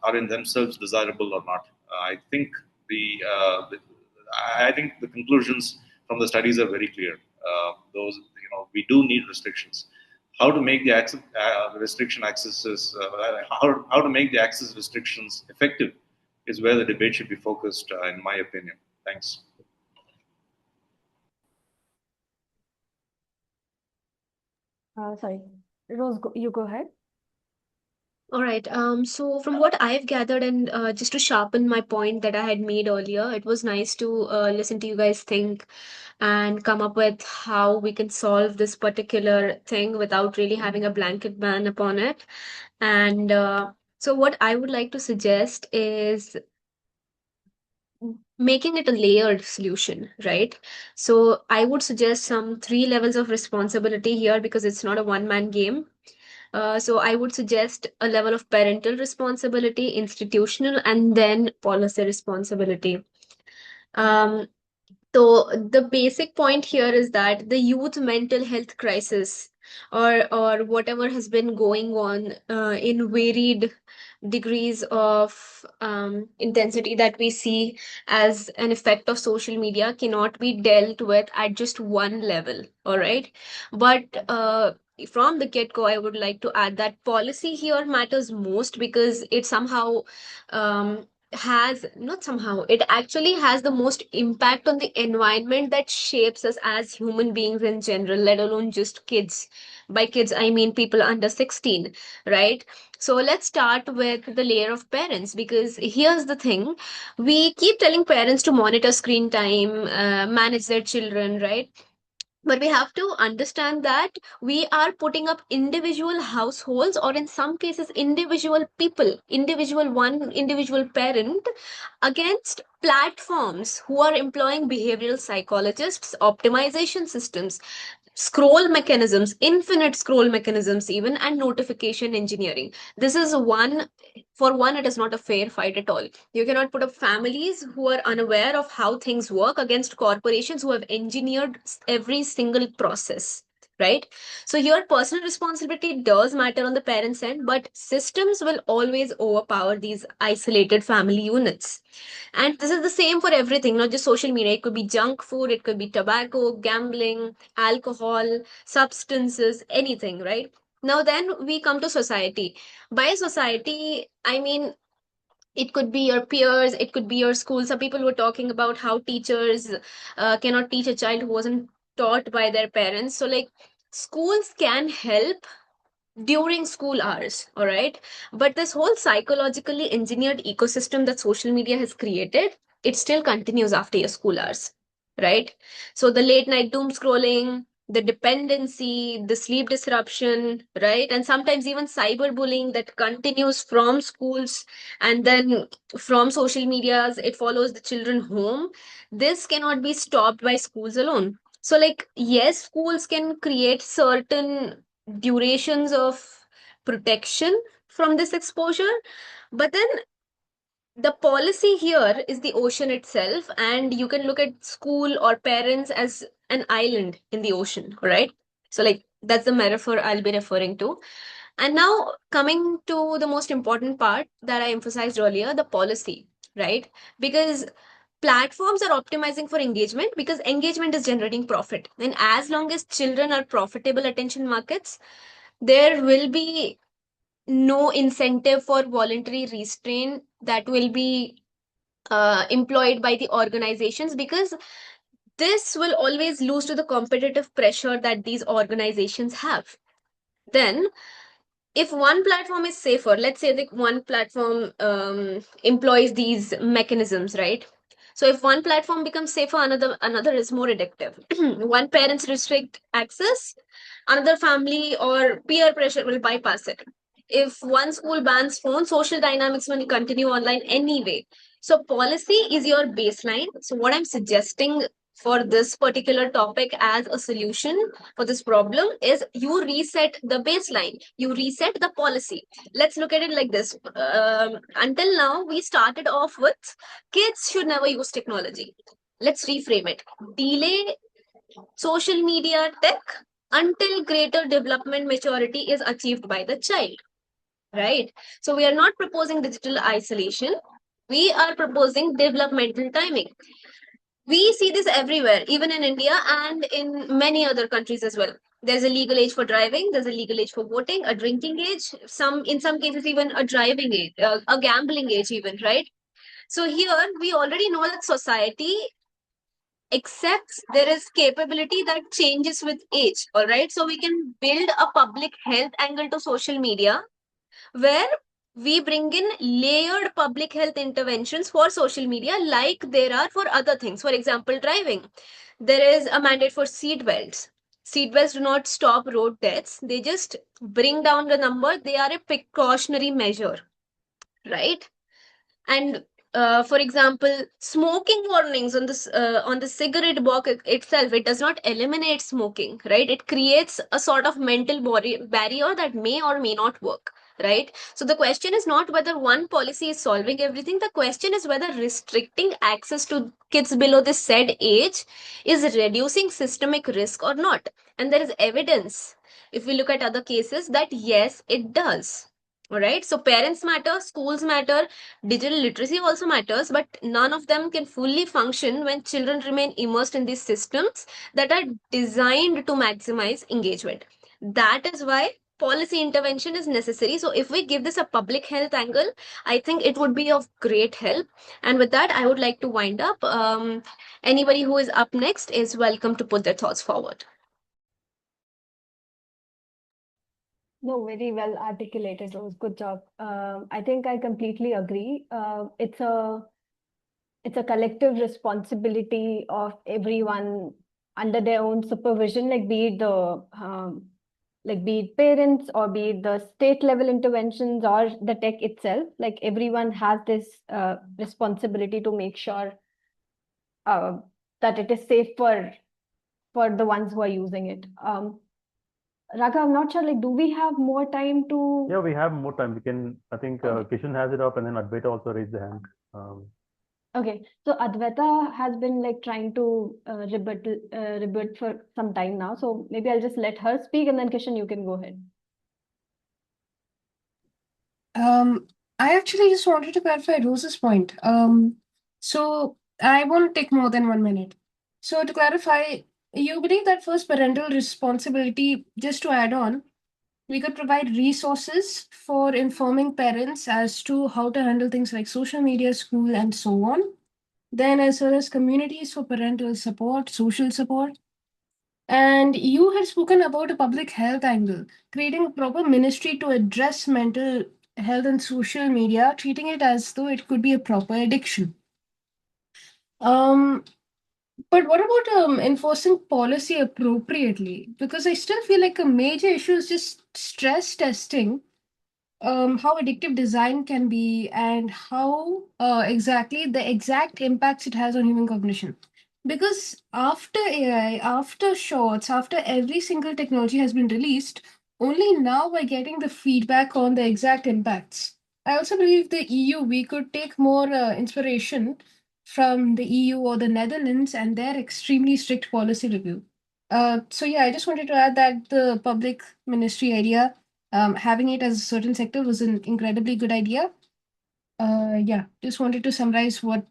D: are in themselves desirable or not. I think the conclusions from the studies are very clear. We do need restrictions. How to make the restriction accesses, how to make the access restrictions effective is where the debate should be focused, in my opinion. Thanks.
B: Sorry, Rose, you go ahead.
C: All right. So from what I've gathered, and just to sharpen my point that I had made earlier, it was nice to listen to you guys think and come up with how we can solve this particular thing without really having a blanket ban upon it. And so what I would like to suggest is making it a layered solution, right? So I would suggest some 3 levels of responsibility here because it's not a one-man game. So I would suggest a level of parental responsibility, institutional, and then policy responsibility. So the basic point here is that the youth mental health crisis or whatever has been going on in varied degrees of intensity that we see as an effect of social media cannot be dealt with at just one level, all right? But from the get-go, I would like to add that policy here matters most because it somehow has not somehow it actually has the most impact on the environment that shapes us as human beings in general, let alone just kids. By kids I mean people under 16, right? So let's start with the layer of parents, because here's the thing: we keep telling parents to monitor screen time, manage their children, right? But we have to understand that we are putting up individual households, or in some cases individual people, individual parent, against platforms who are employing behavioral psychologists, optimization systems, scroll mechanisms, infinite scroll mechanisms even, and notification engineering. This is one, for one, it is not a fair fight at all. You cannot put up families who are unaware of how things work against corporations who have engineered every single process, right? So your personal responsibility does matter on the parents' end, but systems will always overpower these isolated family units. And this is the same for everything, not just social media. It could be junk food, it could be tobacco, gambling, alcohol, substances, anything, right? Now, then we come to society. By society, I mean, it could be your peers, it could be your school. Some people were talking about how teachers cannot teach a child who wasn't taught by their parents. So, like, schools can help during school hours, all right? But this whole psychologically engineered ecosystem that social media has created, it still continues after your school hours, right? So the late night doom scrolling, the dependency, the sleep disruption, right? And sometimes even cyberbullying that continues from schools and then from social medias, it follows the children home. This cannot be stopped by schools alone. So, like, yes, schools can create certain durations of protection from this exposure, but then the policy here is the ocean itself, and you can look at school or parents as an island in the ocean, right? So, like, that's the metaphor I'll be referring to. And now coming to the most important part that I emphasized earlier, the policy, right? Because platforms are optimizing for engagement because engagement is generating profit. And as long as children are profitable attention markets, there will be no incentive for voluntary restraint that will be employed by the organizations, because this will always lose to the competitive pressure that these organizations have. Then if one platform is safer, let's say that one platform employs these mechanisms, right? So if one platform becomes safer, another is more addictive. One parents restrict access, another family or peer pressure will bypass it. If one school bans phones, social dynamics will continue online anyway. So policy is your baseline. So what I'm suggesting for this particular topic as a solution for this problem is you reset the baseline, you reset the policy. Let's look at it like this. Until now, we started off with kids should never use technology. Let's reframe it. Delay social media tech until greater development maturity is achieved by the child, right? So we are not proposing digital isolation. We are proposing developmental timing. We see this everywhere, even in India and in many other countries as well. There's a legal age for driving, there's a legal age for voting, a drinking age, in some cases even a driving age, a gambling age even, right? So here we already know that society accepts there is capability that changes with age, all right? So we can build a public health angle to social media where we bring in layered public health interventions for social media like there are for other things. For example, driving. There is a mandate for seat belts. Seat belts do not stop road deaths. They just bring down the number. They are a precautionary measure, right? And for example, smoking warnings on the cigarette box itself, it does not eliminate smoking, right? It creates a sort of mental barrier that may or may not work, right? So the question is not whether one policy is solving everything. The question is whether restricting access to kids below this said age is reducing systemic risk or not. And there is evidence, if we look at other cases, that yes, it does. All right. So parents matter, schools matter, digital literacy also matters, but none of them can fully function when children remain immersed in these systems that are designed to maximize engagement. That is why policy intervention is necessary. So if we give this a public health angle, I think it would be of great help. And with that, I would like to wind up. Anybody who is up next is welcome to put their thoughts forward.
B: No, very well articulated, Rose. Good job. I think I completely agree. It's a collective responsibility of everyone under their own supervision, like be it parents or be it the state level interventions or the tech itself. Like everyone has this responsibility to make sure that it is safe for the ones who are using it. Raghav, I'm not sure, like, do we have more time to?
A: Yeah, we have more time. We can, I think
B: Okay.
A: Kishan has it up and then Advaita also raised the hand.
B: Okay, so Advaita has been like trying to rebut for some time now. So maybe I'll just let her speak and then Kishan, you can go ahead.
I: I actually just wanted to clarify Rose's point. So I won't take more than 1 minute. So to clarify, you believe that first parental responsibility, just to add on, we could provide resources for informing parents as to how to handle things like social media, school, and so on. Then as well as communities for parental support, social support. And you had spoken about a public health angle, creating a proper ministry to address mental health and social media, treating it as though it could be a proper addiction. But what about enforcing policy appropriately? Because I still feel like a major issue is just stress testing how addictive design can be and how exactly the exact impacts it has on human cognition. Because after AI, after shorts, after every single technology has been released, only now we're getting the feedback on the exact impacts. I also believe the EU, we could take more inspiration from the EU or the Netherlands and their extremely strict policy review. So yeah, I just wanted to add that the public ministry idea, having it as a certain sector was an incredibly good idea. Yeah, just wanted to summarize what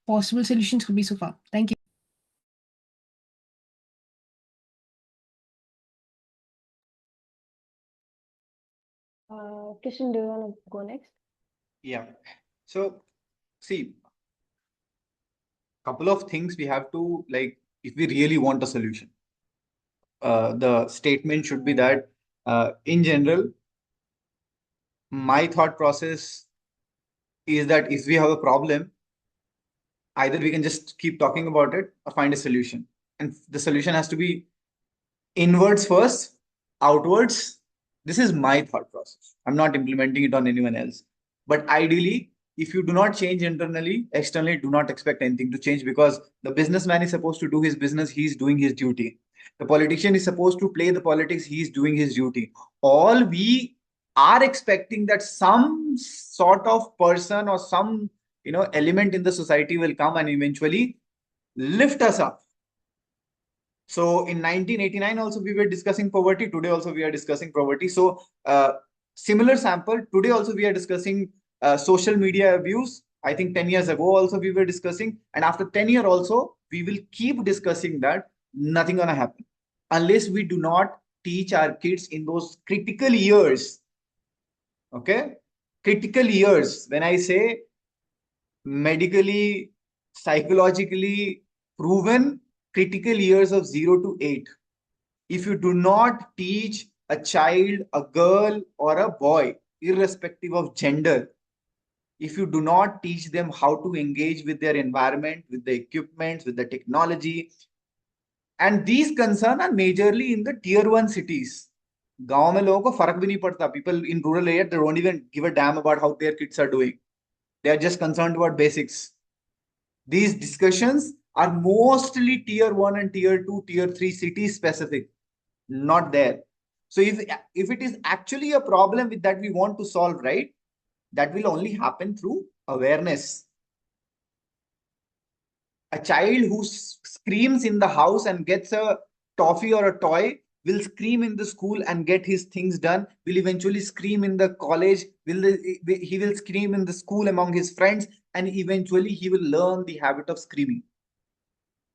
I: possible solutions could be so far. Thank you.
B: Kishan, do you want to go next?
E: Yeah. So, see, couple of things we have to, like, if we really want a solution, the statement should be that in general, my thought process is that if we have a problem, either we can just keep talking about it or find a solution. And the solution has to be inwards first, outwards. This is my thought process. I'm not implementing it on anyone else. But ideally, if you do not change internally, externally, do not expect anything to change, because the businessman is supposed to do his business, he's doing his duty. The politician is supposed to play the politics, he's doing his duty. All we are expecting that some sort of person or some element in the society will come and eventually lift us up. So in 1989 also we were discussing poverty. Today also we are discussing poverty. So similar sample. Today also we are discussing social media abuse. I think 10 years ago also we were discussing, and after 10 years also we will keep discussing that. Nothing gonna happen unless we do not teach our kids in those critical years. Okay, critical years. When I say medically, psychologically proven critical years of 0 to 8. If you do not teach a child, a girl or a boy, irrespective of gender, if you do not teach them how to engage with their environment, with the equipment, with the technology, and these concerns are majorly in the tier 1 cities. गांव में लोगों को फर्क भी नहीं पड़ता. People in rural areas, they don't even give a damn about how their kids are doing. They are just concerned about basics. These discussions are mostly tier 1 and tier 2, tier 3 city specific, not there. So if it is actually a problem with that we want to solve, right, that will only happen through awareness. A child who screams in the house and gets a toffee or a toy will scream in the school and get his things done, will eventually scream in the college, he will scream in the school among his friends, and eventually he will learn the habit of screaming.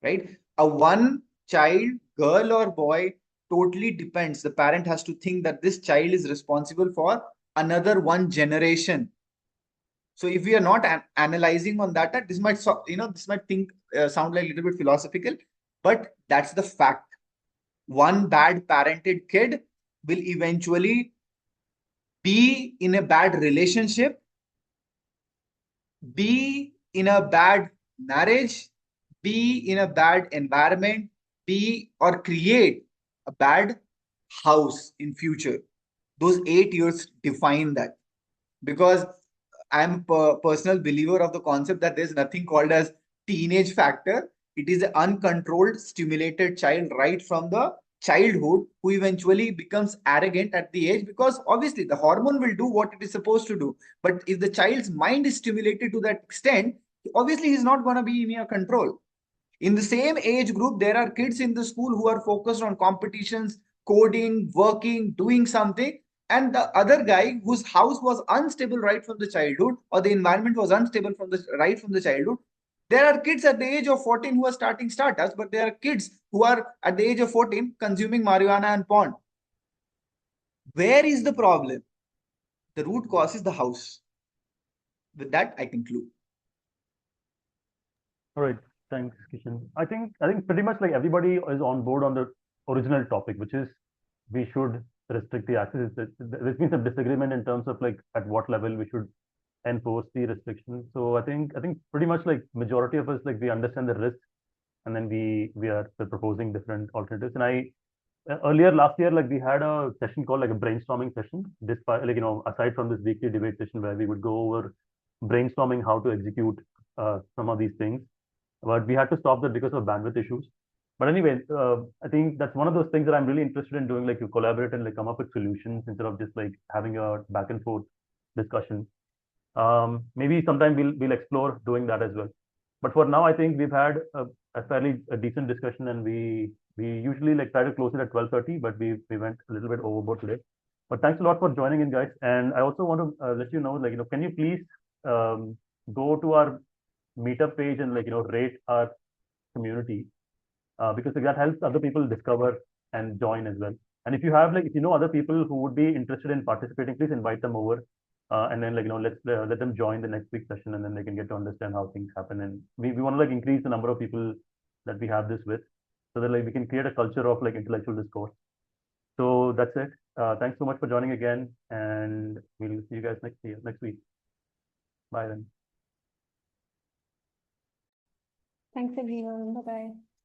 E: Right? A one child, girl or boy, totally depends. The parent has to think that this child is responsible for another one generation. So if we are not analyzing on that, this might sound like a little bit philosophical, but that's the fact. One bad parented kid will eventually be in a bad relationship, be in a bad marriage, be in a bad environment, or create a bad house in future. Those 8 years define that, because I'm a personal believer of the concept that there's nothing called as teenage factor. It is an uncontrolled, stimulated child right from the childhood who eventually becomes arrogant at the age, because obviously the hormone will do what it is supposed to do. But if the child's mind is stimulated to that extent, obviously he's not going to be in your control. In the same age group, there are kids in the school who are focused on competitions, coding, working, doing something. And the other guy whose house was unstable right from the childhood, or the environment was unstable right from the childhood. There are kids at the age of 14 who are starting startups, but there are kids who are at the age of 14 consuming marijuana and porn. Where is the problem? The root cause is the house. With that, I conclude.
A: All right. Thanks, Kishan. I think pretty much like everybody is on board on the original topic, which is we should restrict the access. There's been some disagreement in terms of like at what level we should enforce the restriction. So I think pretty much like majority of us, like we understand the risks, and then we're proposing different alternatives. And earlier last year, like we had a session called like a brainstorming session. This, like, aside from this weekly debate session where we would go over brainstorming how to execute some of these things, but we had to stop that because of bandwidth issues. But anyway, I think that's one of those things that I'm really interested in doing, like you collaborate and like come up with solutions instead of just like having a back and forth discussion. Maybe sometime we'll explore doing that as well. But for now, I think we've had a fairly decent discussion, and we usually like try to close it at 12:30, but we went a little bit overboard today. But thanks a lot for joining in, guys. And I also want to let you know, like, can you please go to our meetup page and like rate our community, because like, that helps other people discover and join as well. And if you have like, if you know other people who would be interested in participating, please invite them over, and then like let's let them join the next week's session, and then they can get to understand how things happen. And we want to like increase the number of people that we have this with, so that like we can create a culture of like intellectual discourse. So that's it. Thanks so much for joining again, and we'll see you guys next week. Bye then.
B: Thanks everyone. Bye bye.